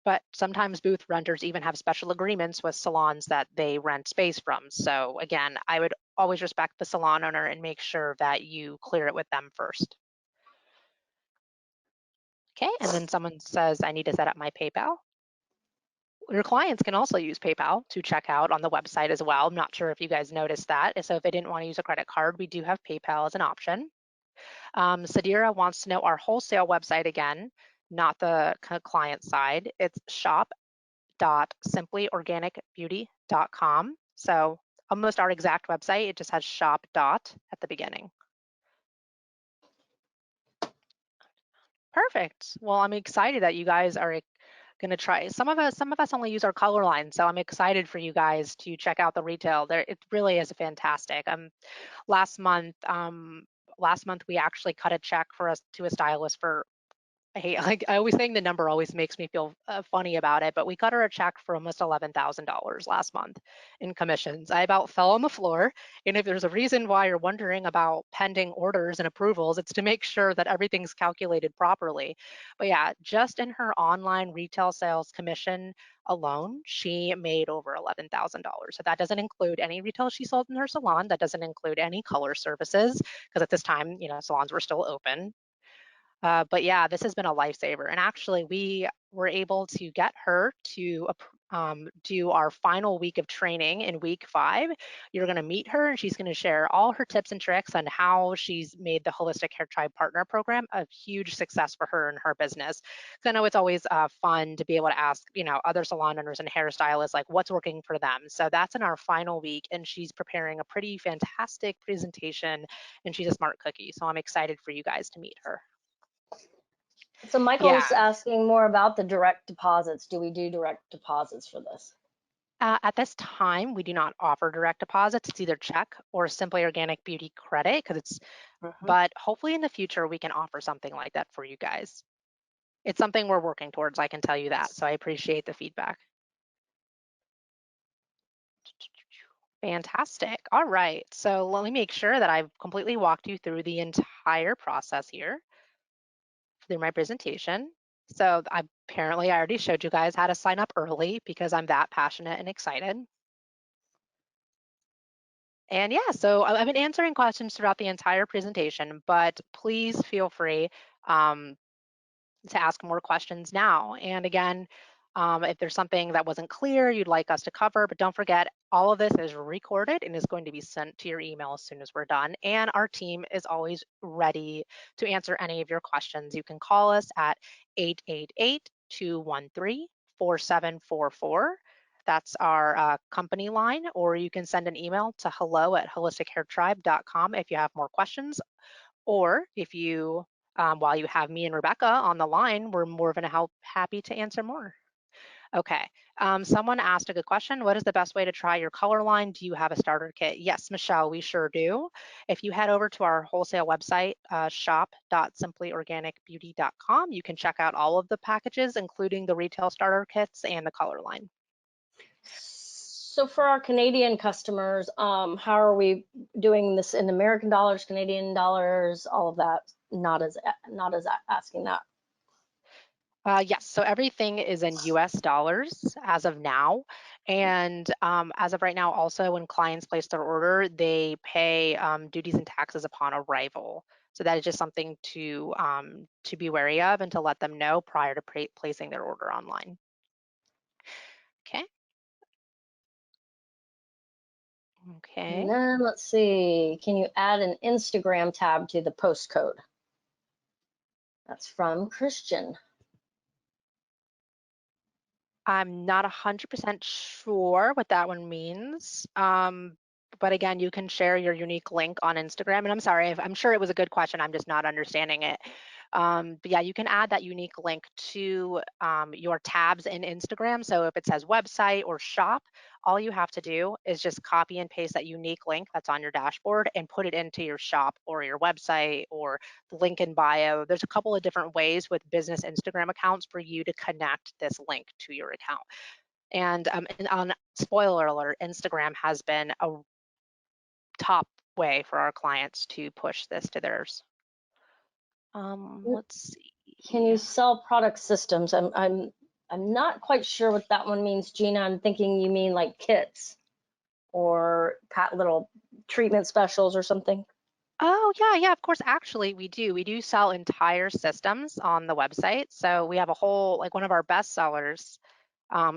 But sometimes booth renters even have special agreements with salons that they rent space from. So again, I would always respect the salon owner and make sure that you clear it with them first. Okay, and then someone says, I need to set up my PayPal. Your clients can also use PayPal to check out on the website as well. I'm not sure if you guys noticed that. So if they didn't want to use a credit card, we do have PayPal as an option. Sadira wants to know our wholesale website again, not the client side. It's shop.simplyorganicbeauty.com. So almost our exact website, it just has shop dot at the beginning. Perfect. Well, I'm excited that you guys are going to try. Some of us only use our color line, so I'm excited for you guys to check out the retail. There, it really is fantastic. Last month, we actually cut a check for us to a stylist for. I always think the number always makes me feel funny about it, but we cut her a check for almost $11,000 last month in commissions. I about fell on the floor. And if there's a reason why you're wondering about pending orders and approvals, it's to make sure that everything's calculated properly. But yeah, just in her online retail sales commission alone, she made over $11,000. So that doesn't include any retail she sold in her salon. That doesn't include any color services, because at this time, salons were still open. But yeah, this has been a lifesaver. And actually, we were able to get her to do our final week of training in week 5. You're going to meet her, and she's going to share all her tips and tricks on how she's made the Holistic Hair Tribe Partner Program a huge success for her and her business. So I know it's always fun to be able to ask, other salon owners and hairstylists, like what's working for them. So that's in our final week, and she's preparing a pretty fantastic presentation, and she's a smart cookie. So I'm excited for you guys to meet her. So Yeah, Michael's asking more about the direct deposits. Do we do direct deposits for this? at this time, we do not offer direct deposits. It's either check or Simply Organic Beauty credit, but hopefully in the future, we can offer something like that for you guys. It's something we're working towards, I can tell you that. So I appreciate the feedback. Fantastic. All right. So let me make sure that I've completely walked you through the entire process here through my presentation. So apparently I already showed you guys how to sign up early because I'm that passionate and excited. And yeah, so I've been answering questions throughout the entire presentation, but please feel free to ask more questions now. And again, if there's something that wasn't clear you'd like us to cover, but don't forget, all of this is recorded and is going to be sent to your email as soon as we're done. And our team is always ready to answer any of your questions. You can call us at 888-213-4744. That's our company line, or you can send an email to hello@holistichairtribe.com if you have more questions, or if you while you have me and Rebecca on the line, we're more than happy to answer more. Okay. Someone asked a good question. What is the best way to try your color line? Do you have a starter kit? Yes, Michelle, we sure do. If you head over to our wholesale website, shop.simplyorganicbeauty.com, you can check out all of the packages, including the retail starter kits and the color line. So for our Canadian customers, how are we doing this in American dollars, Canadian dollars, all of that? Not as asking that. Yes, so everything is in US dollars as of now. And as of right now, also when clients place their order, they pay duties and taxes upon arrival. So that is just something to be wary of and to let them know prior to placing their order online. Okay. And Okay. then let's see, can you add an Instagram tab to the post code? That's from Christian. I'm not 100% sure what that one means. But again, you can share your unique link on Instagram. And I'm sorry, I'm sure it was a good question. I'm just not understanding it. But yeah, you can add that unique link to your tabs in Instagram. So if it says website or shop, all you have to do is just copy and paste that unique link that's on your dashboard and put it into your shop or your website or the link in bio. There's a couple of different ways with business Instagram accounts for you to connect this link to your account. And on spoiler alert, Instagram has been a top way for our clients to push this to theirs. Let's Can see. you sell product systems? I'm not quite sure what that one means, Gina. I'm thinking you mean like kits or little treatment specials or something. Oh, yeah, of course. Actually, we do. We do sell entire systems on the website. So we have a whole, like one of our best sellers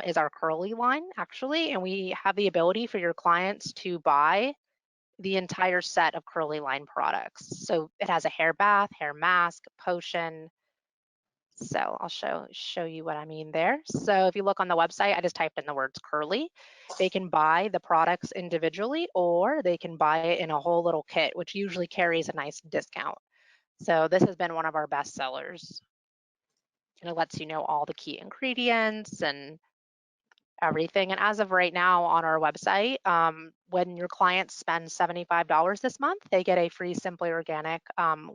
is our curly line, actually. And we have the ability for your clients to buy the entire set of curly line products. So it has a hair bath, hair mask, potion. So I'll show you what I mean there. So if you look on the website, I just typed in the words curly. They can buy the products individually or they can buy it in a whole little kit, which usually carries a nice discount. So this has been one of our best sellers. And it lets you know all the key ingredients and everything. And as of right now on our website, when your clients spend $75 this month, they get a free Simply Organic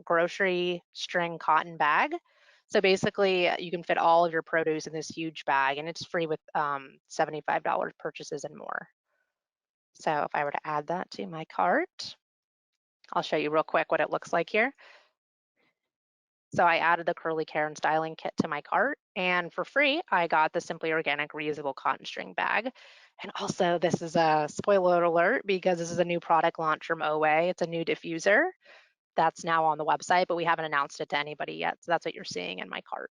grocery string cotton bag. So basically, you can fit all of your produce in this huge bag, and it's free with $75 purchases and more. So if I were to add that to my cart, I'll show you real quick what it looks like here. So I added the curly care and styling kit to my cart, and for free, I got the Simply Organic reusable cotton string bag. And also, this is a spoiler alert because this is a new product launch from OA. It's a new diffuser that's now on the website, but we haven't announced it to anybody yet. So that's what you're seeing in my cart.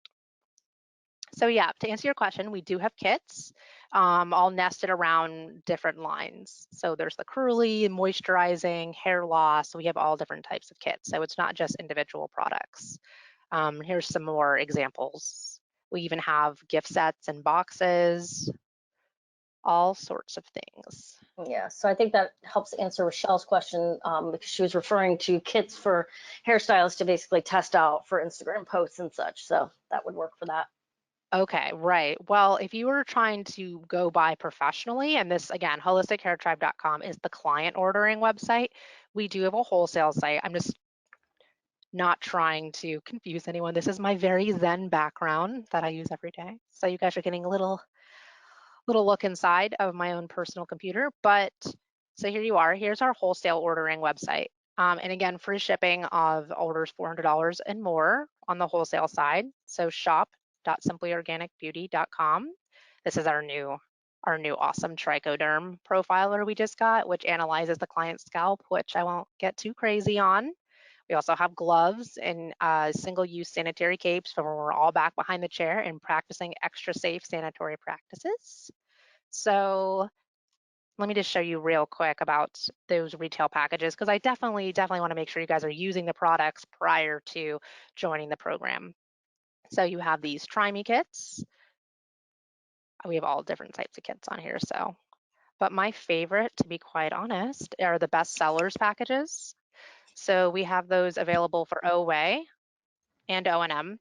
So yeah, to answer your question, we do have kits, all nested around different lines. So there's the curly, moisturizing, hair loss. So we have all different types of kits. So it's not just individual products. Here's some more examples. We even have gift sets and boxes, all sorts of things. Yeah, so I think that helps answer Rochelle's question because she was referring to kits for hairstylists to basically test out for Instagram posts and such. So that would work for that. Okay, right. Well, if you were trying to go buy professionally, and this again, holistichairtribe.com is the client ordering website, we do have a wholesale site. I'm just not trying to confuse anyone. This is my very Zen background that I use every day. So you guys are getting a little look inside of my own personal computer. But so here you are. Here's our wholesale ordering website. And again, free shipping of orders $400 and more on the wholesale side. So shop.simplyorganicbeauty.com. This is our new awesome trichoderm profiler we just got, which analyzes the client's scalp, which I won't get too crazy on. We also have gloves and single-use sanitary capes for when we're all back behind the chair and practicing extra safe sanitary practices. So let me just show you real quick about those retail packages because I definitely want to make sure you guys are using the products prior to joining the program. So you have these Try Me kits. We have all different types of kits on here. So, but my favorite, to be quite honest, are the best sellers packages. So we have those available for OA and O&M.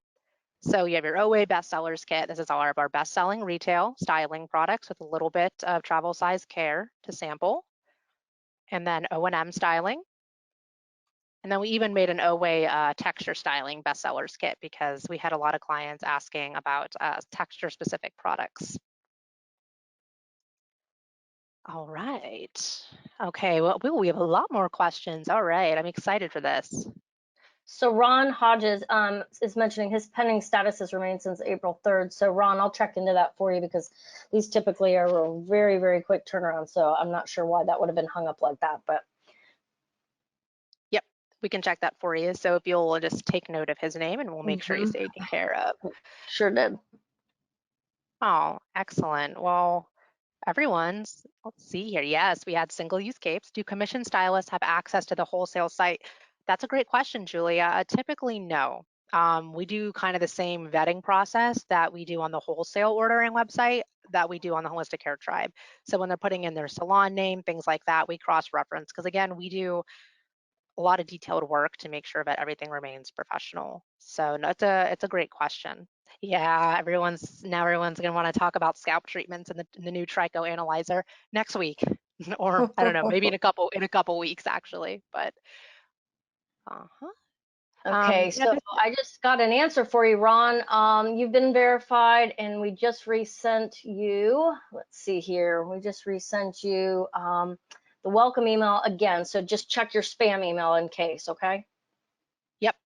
So you have your OA bestsellers kit. This is all of our best-selling retail styling products with a little bit of travel size care to sample. And then O&M styling. And then we even made an OA texture styling bestsellers kit because we had a lot of clients asking about texture specific products. All right. Okay, well, we have a lot more questions. All right, I'm excited for this. So Ron Hodges is mentioning his pending status has remained since April 3rd. So Ron, I'll check into that for you because these typically are a very, very quick turnaround. So I'm not sure why that would have been hung up like that, but Yep, we can check that for you. So if you'll just take note of his name and we'll make sure he's taken care of. Sure did. Oh, excellent. Well, let's see here. Yes, we had single-use capes. Do commission stylists have access to the wholesale site? That's a great question, Julia. Typically, no. We do kind of the same vetting process that we do on the wholesale ordering website that we do on the Holistic Hair Tribe. So when they're putting in their salon name, things like that, we cross-reference because again, we do a lot of detailed work to make sure that everything remains professional. So no, it's a great question. Yeah, everyone's gonna want to talk about scalp treatments in the new Trico analyzer next week, or I don't know, maybe in a couple weeks actually. But uh-huh. Okay, Yeah, so I just got an answer for you, Ron. You've been verified, and we just resent you. Let's see here. We just resent you the welcome email again. So just check your spam email in case, okay? yep.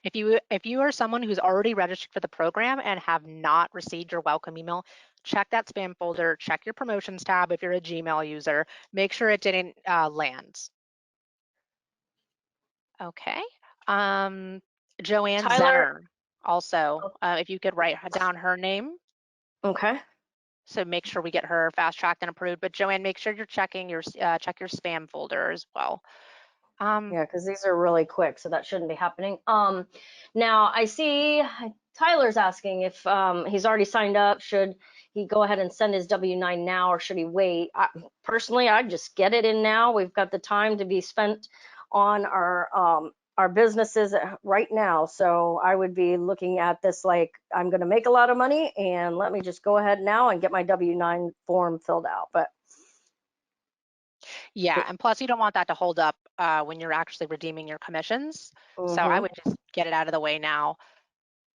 If you are someone who's already registered for the program and have not received your welcome email, check that spam folder. Check your promotions tab if you're a Gmail user. Make sure it didn't land. Okay. Joanne Tyler, Zenner, also, if you could write down her name, okay. so make sure we get her fast tracked and approved. But Joanne, make sure you're checking check your spam folder as well. Yeah, because these are really quick, so that shouldn't be happening. Now I see Tyler's asking if he's already signed up. Should he go ahead and send his W-9 now, or should he wait? Personally, I'd just get it in now. We've got the time to be spent on our businesses right now. So I would be looking at this like I'm going to make a lot of money, and let me just go ahead now and get my W-9 form filled out. But Yeah, and plus you don't want that to hold up when you're actually redeeming your commissions. So I mhm. would just get it out of the way now.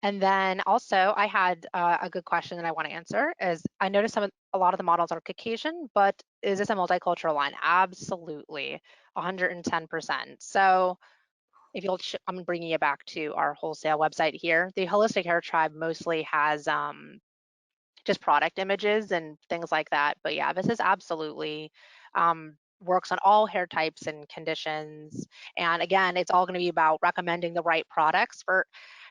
And then also I had a good question that I want to answer is I noticed a lot of the models are Caucasian, but is this a multicultural line? Absolutely, 110%. So if I'm bringing you back to our wholesale website here. The Holistic Hair Tribe mostly has just product images and things like that. But yeah, this is absolutely works on all hair types and conditions. And again, it's all going to be about recommending the right products for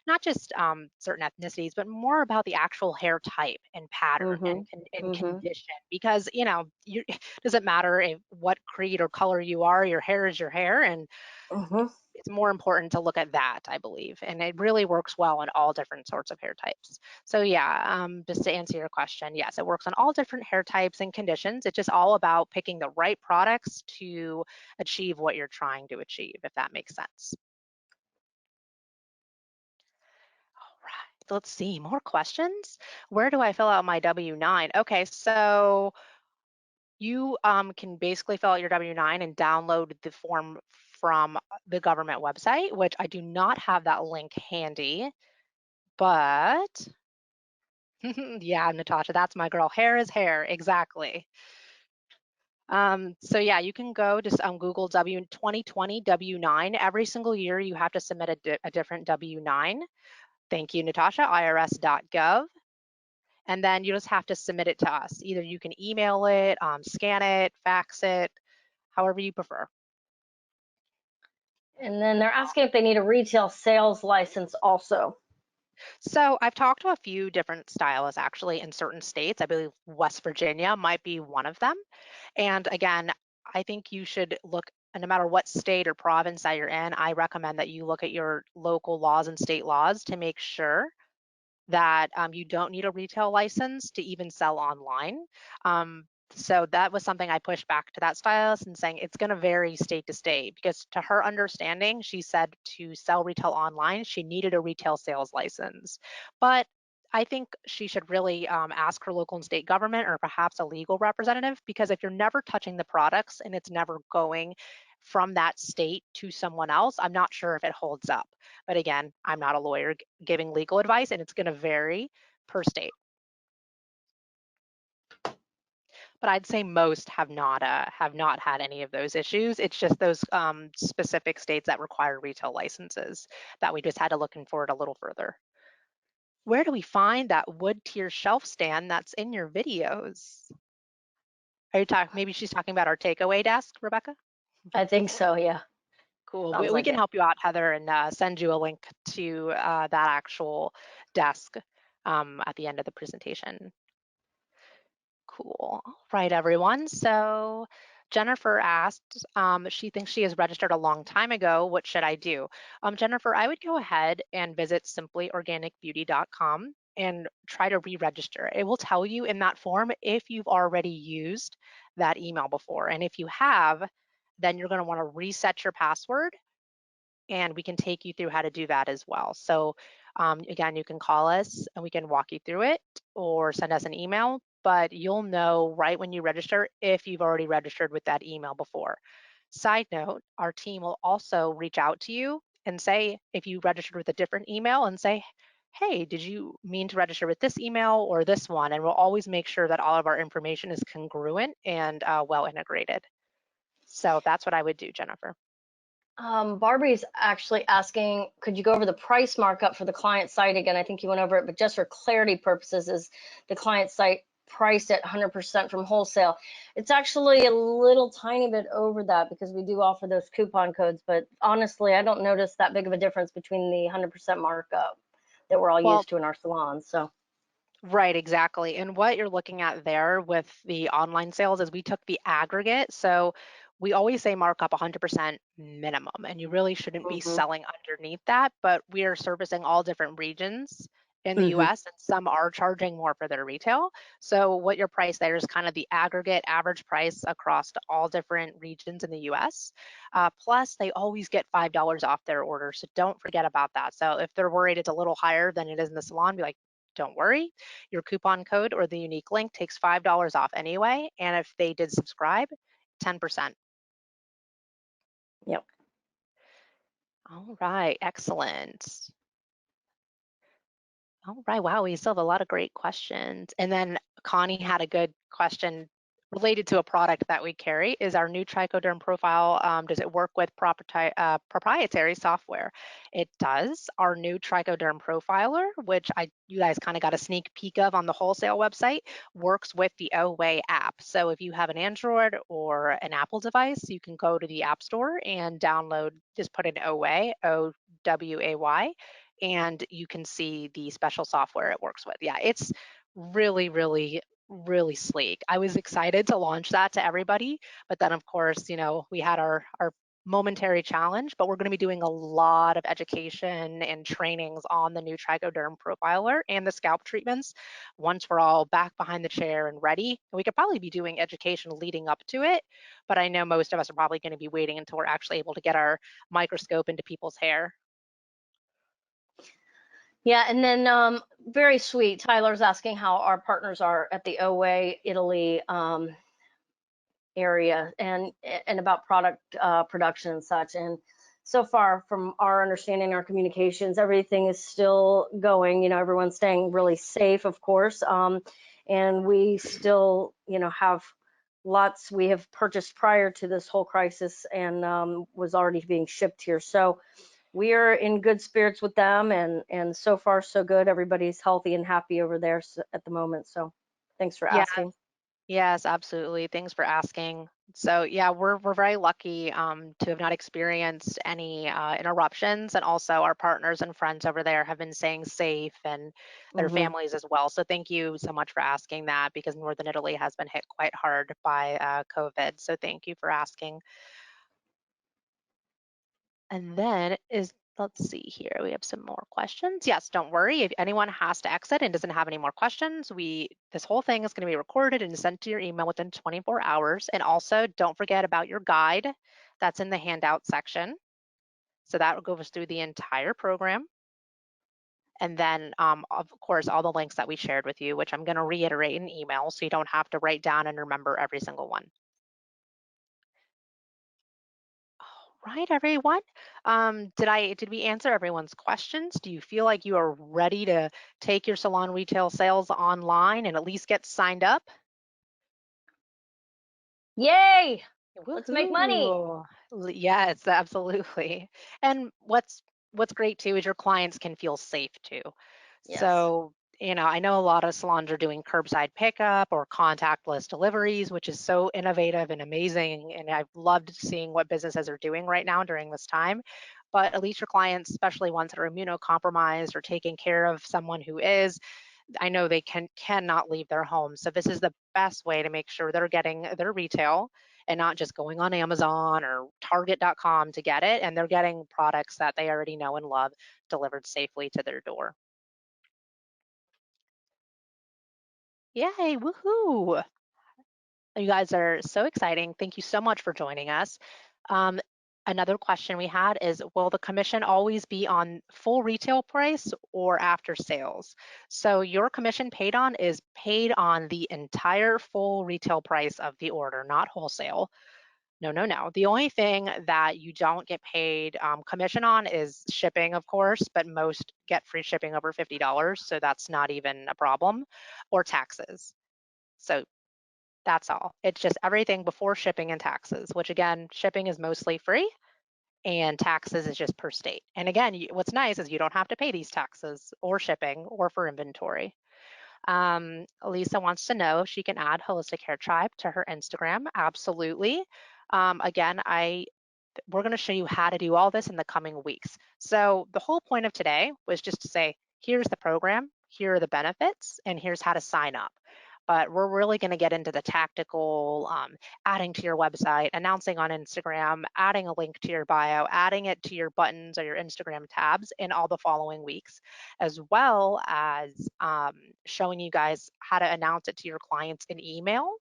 not just certain ethnicities, but more about the actual hair type and pattern Mhm. and Mhm. condition. Because it doesn't matter what creed or color you are, your hair is your hair, and Mhm. it's more important to look at that, I believe. And it really works well on all different sorts of hair types. So yeah, just to answer your question, yes, it works on all different hair types and conditions. It's just all about picking the right products to achieve what you're trying to achieve, if that makes sense. All right, let's see, more questions. Where do I fill out my W-9? Okay, so you can basically fill out your W-9 and download the form from the government website, which I do not have that link handy. But yeah, Natasha, that's my girl. Hair is hair, exactly. So yeah, you can go just Google 2020 W-9. Every single year you have to submit a different W-9. Thank you, Natasha, irs.gov. And then you just have to submit it to us. Either you can email it, scan it, fax it, however you prefer. And then they're asking if they need a retail sales license also. So I've talked to a few different stylists actually in certain states. I believe West Virginia might be one of them. And again, I think you should look, and no matter what state or province that you're in, I recommend that you look at your local laws and state laws to make sure that you don't need a retail license to even sell online. So that was something I pushed back to that stylist and saying it's going to vary state to state because to her understanding, she said to sell retail online, she needed a retail sales license. But I think she should really ask her local and state government or perhaps a legal representative because if you're never touching the products and it's never going from that state to someone else, I'm not sure if it holds up. But again, I'm not a lawyer giving legal advice and it's going to vary per state. But I'd say most have not had any of those issues. It's just those specific states that require retail licenses that we just had to look for it a little further. Where do we find that wood tier shelf stand that's in your videos? Are you talking? Maybe she's talking about our takeaway desk, Rebecca. I think so. Yeah. Cool. Sounds We like can it. help you out, Heather, and send you a link to that actual desk at the end of the presentation. Cool. All right, everyone. So Jennifer asked, she thinks she has registered a long time ago. What should I do? Jennifer, I would go ahead and visit simplyorganicbeauty.com and try to re-register. It will tell you in that form if you've already used that email before. And if you have, then you're going to want to reset your password and we can take you through how to do that as well. So again, you can call us and we can walk you through it or send us an email, but you'll know right when you register if you've already registered with that email before. Side note, our team will also reach out to you and say, if you registered with a different email and say, hey, did you mean to register with this email or this one? And we'll always make sure that all of our information is congruent and well integrated. So that's what I would do, Jennifer. Barbie's actually asking, could you go over the price markup for the client site again? I think you went over it, but just for clarity purposes, is the client site priced at 100% from wholesale? It's actually a little tiny bit over that because we do offer those coupon codes, but honestly, I don't notice that big of a difference between the 100% markup that we're all Well, used to in our salons. So, right, exactly. And what you're looking at there with the online sales is we took the aggregate. So we always say mark up 100% minimum, and you really shouldn't be hmm selling underneath that. But we are servicing all different regions in the hmm US, and some are charging more for their retail. So what your price there is kind of the aggregate average price across all different regions in the US. Plus, they always get $5 off their order. So don't forget about that. So if they're worried it's a little higher than it is in the salon, be like, don't worry, your coupon code or the unique link takes $5 off anyway. And if they did subscribe, 10%. Yep. All right, excellent. All right, wow, we still have a lot of great questions. And then Connie had a good question related to a product that we carry. Is our new trichoderm profile, does it work with proprietary software? It does. Our new trichoderm profiler, which you guys kind of got a sneak peek of on the wholesale website, works with the Oway app. So if you have an Android or an Apple device, you can go to the App Store and download, just put in Oway, OWAY, and you can see the special software it works with. Yeah, it's really, really, really sleek. I was excited to launch that to everybody, but then of course, we had our momentary challenge, but we're going to be doing a lot of education and trainings on the new trichoderm profiler and the scalp treatments once we're all back behind the chair and ready. We could probably be doing education leading up to it, but I know most of us are probably going to be waiting until we're actually able to get our microscope into people's hair. Yeah, and then very sweet. Tyler's asking how our partners are at the Oway Italy area and about product production and such. And so far, from our understanding, our communications, everything is still going. Everyone's staying really safe, of course. And we still, have lots we have purchased prior to this whole crisis and was already being shipped here. So we are in good spirits with them, and so far so good. Everybody's healthy and happy over there at the moment. So thanks for Yeah, asking. yes, absolutely. Thanks for asking. So yeah, we're very lucky to have not experienced any interruptions, and also our partners and friends over there have been staying safe and their hmm families as well. So thank you so much for asking that because Northern Italy has been hit quite hard by COVID. So thank you for asking. And then let's see here. We have some more questions. Yes, don't worry. If anyone has to exit and doesn't have any more questions, this whole thing is going to be recorded and sent to your email within 24 hours. And also, don't forget about your guide that's in the handout section. So that goes through the entire program. And then, of course, all the links that we shared with you, which I'm going to reiterate in email so you don't have to write down and remember every single one. Right, everyone. Did we answer everyone's questions? Do you feel like you are ready to take your salon retail sales online and at least get signed up? Yay! Let's make money. Woohoo! Yes, absolutely. And what's great too is your clients can feel safe too. Yes. So, I know a lot of salons are doing curbside pickup or contactless deliveries, which is so innovative and amazing. And I've loved seeing what businesses are doing right now during this time. But at least your clients, especially ones that are immunocompromised or taking care of someone who is, I know they cannot leave their home. So this is the best way to make sure they're getting their retail and not just going on Amazon or Target.com to get it. And they're getting products that they already know and love delivered safely to their door. Yay, woohoo! You guys are so exciting. Thank you so much for joining us. Um, Another question we had is, will the commission always be on full retail price or after sales? So your commission paid on is paid on the entire full retail price of the order, not wholesale. No, no, no. The only thing that you don't get paid commission on is shipping, of course, but most get free shipping over $50, so that's not even a problem, or taxes. So that's all. It's just everything before shipping and taxes, which again, shipping is mostly free and taxes is just per state. And again, what's nice is you don't have to pay these taxes or shipping or for inventory. Lisa wants to know if she can add Holistic Hair Tribe to her Instagram. Absolutely. Again, we're going to show you how to do all this in the coming weeks. So the whole point of today was just to say, here's the program, here are the benefits, and here's how to sign up. But we're really going to get into the tactical, adding to your website, announcing on Instagram, adding a link to your bio, adding it to your buttons or your Instagram tabs in all the following weeks, as well as showing you guys how to announce it to your clients in email,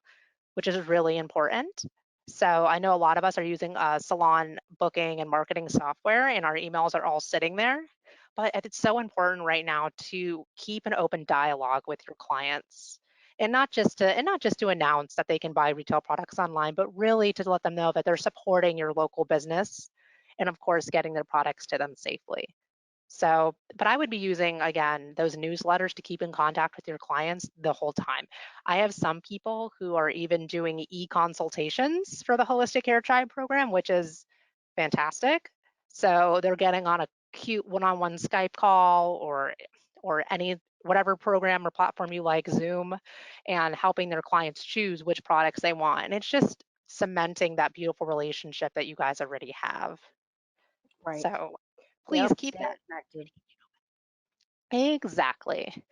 which is really important. So I know a lot of us are using salon booking and marketing software, and our emails are all sitting there. But it's so important right now to keep an open dialogue with your clients, and not just to announce that they can buy retail products online, but really to let them know that they're supporting your local business, and of course, getting their products to them safely. So, but I would be using, again, those newsletters to keep in contact with your clients the whole time. I have some people who are even doing e-consultations for the Holistic Hair Tribe program, which is fantastic. So they're getting on a cute one-on-one Skype call or any whatever program or platform you like, Zoom, and helping their clients choose which products they want. And it's just cementing that beautiful relationship that you guys already have. Right. So please Yep. keep Staying that. connected. Exactly.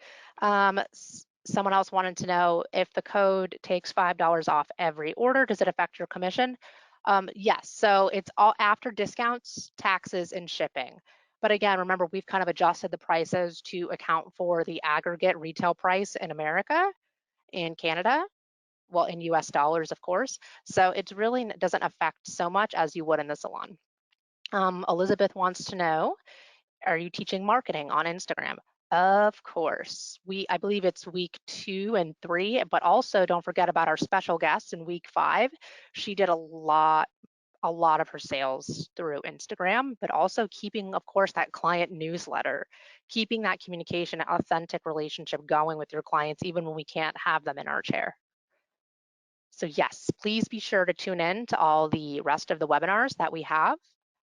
Someone else wanted to know if the code takes $5 off every order, does it affect your commission? Yes, so it's all after discounts, taxes, and shipping. But again, remember, we've kind of adjusted the prices to account for the aggregate retail price in America and Canada, well, in US dollars, of course. So it really doesn't affect so much as you would in the salon. Elizabeth wants to know, are you teaching marketing on Instagram? Of course. I believe it's week 2 and 3, but also don't forget about our special guest in week 5. She did a lot of her sales through Instagram, but also keeping, of course, that client newsletter, keeping that communication, authentic relationship going with your clients, even when we can't have them in our chair. So yes, please be sure to tune in to all the rest of the webinars that we have.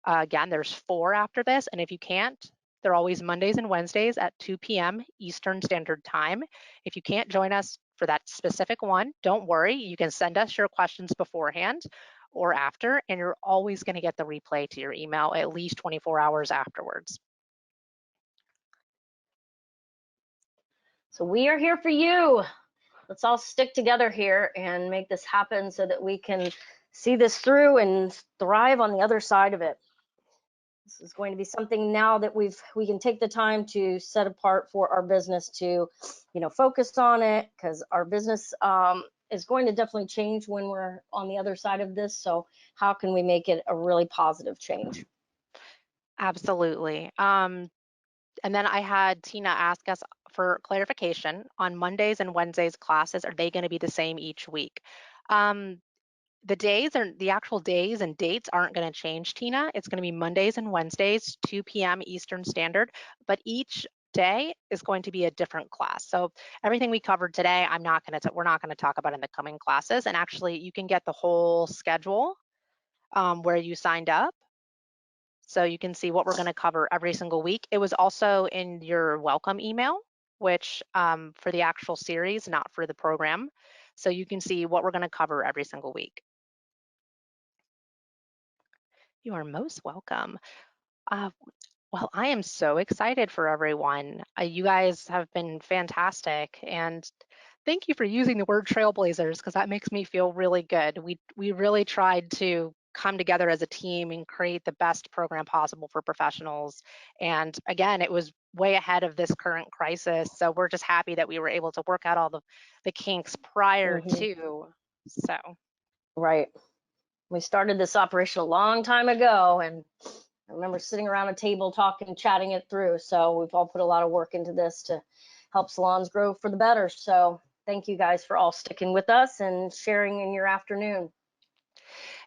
Again, there's 4 after this, and if you can't, they're always Mondays and Wednesdays at 2 p.m. Eastern Standard Time. If you can't join us for that specific one, don't worry. You can send us your questions beforehand or after, and you're always going to get the replay to your email at least 24 hours afterwards. So we are here for you. Let's all stick together here and make this happen so that we can see this through and thrive on the other side of it. This is going to be something now that we can take the time to set apart for our business to, focus on it, because our business is going to definitely change when we're on the other side of this. So how can we make it a really positive change? Absolutely. And then I had Tina ask us for clarification on Mondays and Wednesdays classes. Are they going to be the same each week? Um, the actual days and dates aren't going to change, Tina. It's going to be Mondays and Wednesdays, 2 p.m. Eastern Standard, but each day is going to be a different class. So everything we covered today, we're not going to talk about in the coming classes. And actually, you can get the whole schedule where you signed up. So you can see what we're going to cover every single week. It was also in your welcome email, which for the actual series, not for the program. So you can see what we're going to cover every single week. You are most welcome. Uh, well, I am so excited for everyone. You guys have been fantastic, and thank you for using the word trailblazers, because that makes me feel really good. We really tried to come together as a team and create the best program possible for professionals. And again, it was way ahead of this current crisis. So we're just happy that we were able to work out all the kinks prior Hmm. to. So Right. We started this operation a long time ago, and I remember sitting around a table talking, chatting it through. So we've all put a lot of work into this to help salons grow for the better. So thank you guys for all sticking with us and sharing in your afternoon.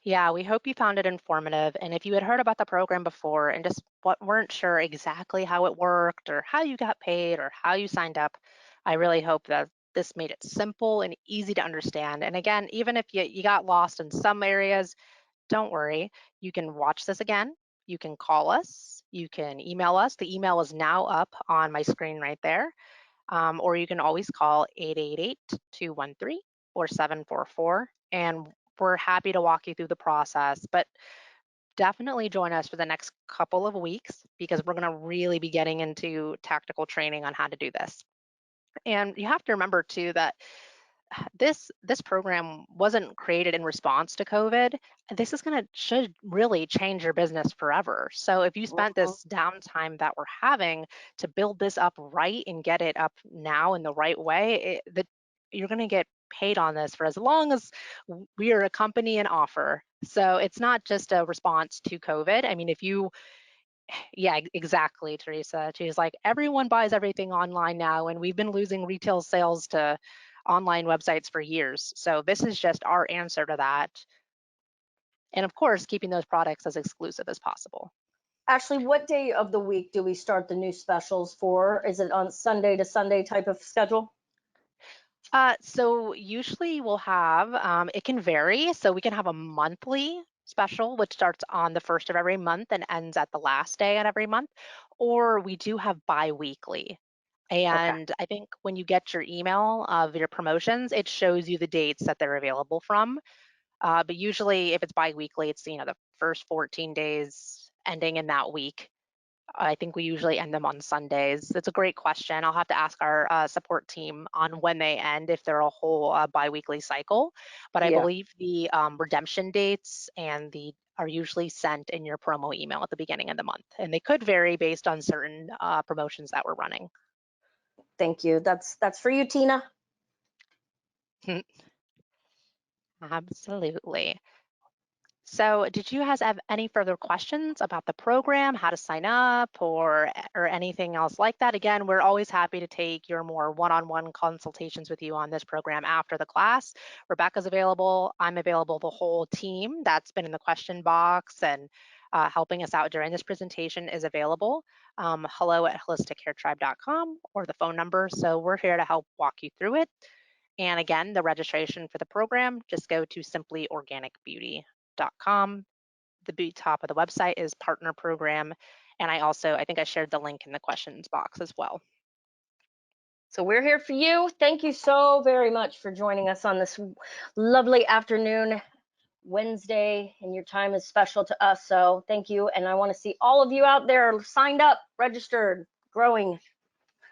yeah, we hope you found it informative. And if you had heard about the program before and just weren't sure exactly how it worked or how you got paid or how you signed up, I really hope that this made it simple and easy to understand. And again, even if you got lost in some areas, don't worry. You can watch this again. You can call us. You can email us. The email is now up on my screen right there. Or you can always call 888-213-4744. And we're happy to walk you through the process. But definitely join us for the next couple of weeks, because we're going to really be getting into tactical training on how to do this. And you have to remember too that this program wasn't created in response to COVID. This is should really change your business forever. So if you spent Mhm. this downtime that we're having to build this up right and get it up now in the right way, you're going to get paid on this for as long as we are a company and offer. So it's not just a response to COVID. I mean, if you yeah, exactly, Teresa. She's like, everyone buys everything online now, and we've been losing retail sales to online websites for years. So this is just our answer to that. And of course, keeping those products as exclusive as possible. Ashley, what day of the week do we start the new specials for? Is it on Sunday to Sunday type of schedule? So usually we'll have, it can vary. So we can have a monthly special, which starts on the first of every month and ends at the last day of every month, or we do have bi-weekly. Okay. And I think when you get your email of your promotions, it shows you the dates that they're available from. But usually if it's bi-weekly, it's, the first 14 days ending in that week. I think we usually end them on Sundays. It's a great question. I'll have to ask our support team on when they end, if they're a whole biweekly cycle. But I Yeah. believe the redemption dates and the are usually sent in your promo email at the beginning of the month, and they could vary based on certain promotions that we're running. Thank you. That's for you, Tina. Absolutely. So, did you guys have any further questions about the program, how to sign up, or anything else like that? Again, we're always happy to take your more one-on-one consultations with you on this program after the class. Rebecca's available. I'm available. The whole team that's been in the question box and helping us out during this presentation is available. Hello@holistichairtribe.com or the phone number. So we're here to help walk you through it. And again, the registration for the program, just go to simplyorganicbeauty.com. The top of the website is partner program. And I think I shared the link in the questions box as well. So we're here for you. Thank you so very much for joining us on this lovely afternoon, Wednesday, and your time is special to us. So thank you. And I want to see all of you out there signed up, registered, growing.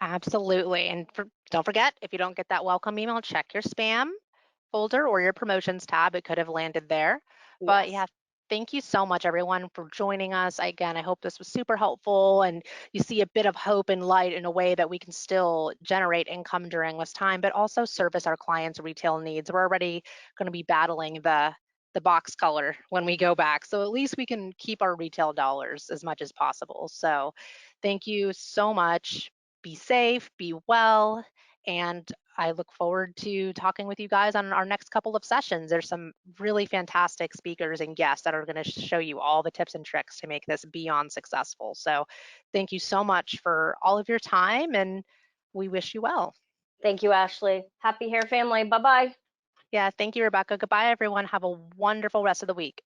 Absolutely. And don't forget, if you don't get that welcome email, check your spam folder or your promotions tab. It could have landed there. But Yes. yeah, Thank you so much, everyone, for joining us. Again, I hope this was super helpful and you see a bit of hope and light in a way that we can still generate income during this time, but also service our clients' retail needs. We're already going to be battling the box color when we go back. So at least we can keep our retail dollars as much as possible. So thank you so much. Be safe, be well, and I look forward to talking with you guys on our next couple of sessions. There's some really fantastic speakers and guests that are going to show you all the tips and tricks to make this beyond successful. So thank you so much for all of your time, and we wish you well. Thank you, Ashley. Happy hair family. Bye bye. Yeah, thank you, Rebecca. Goodbye, everyone. Have a wonderful rest of the week.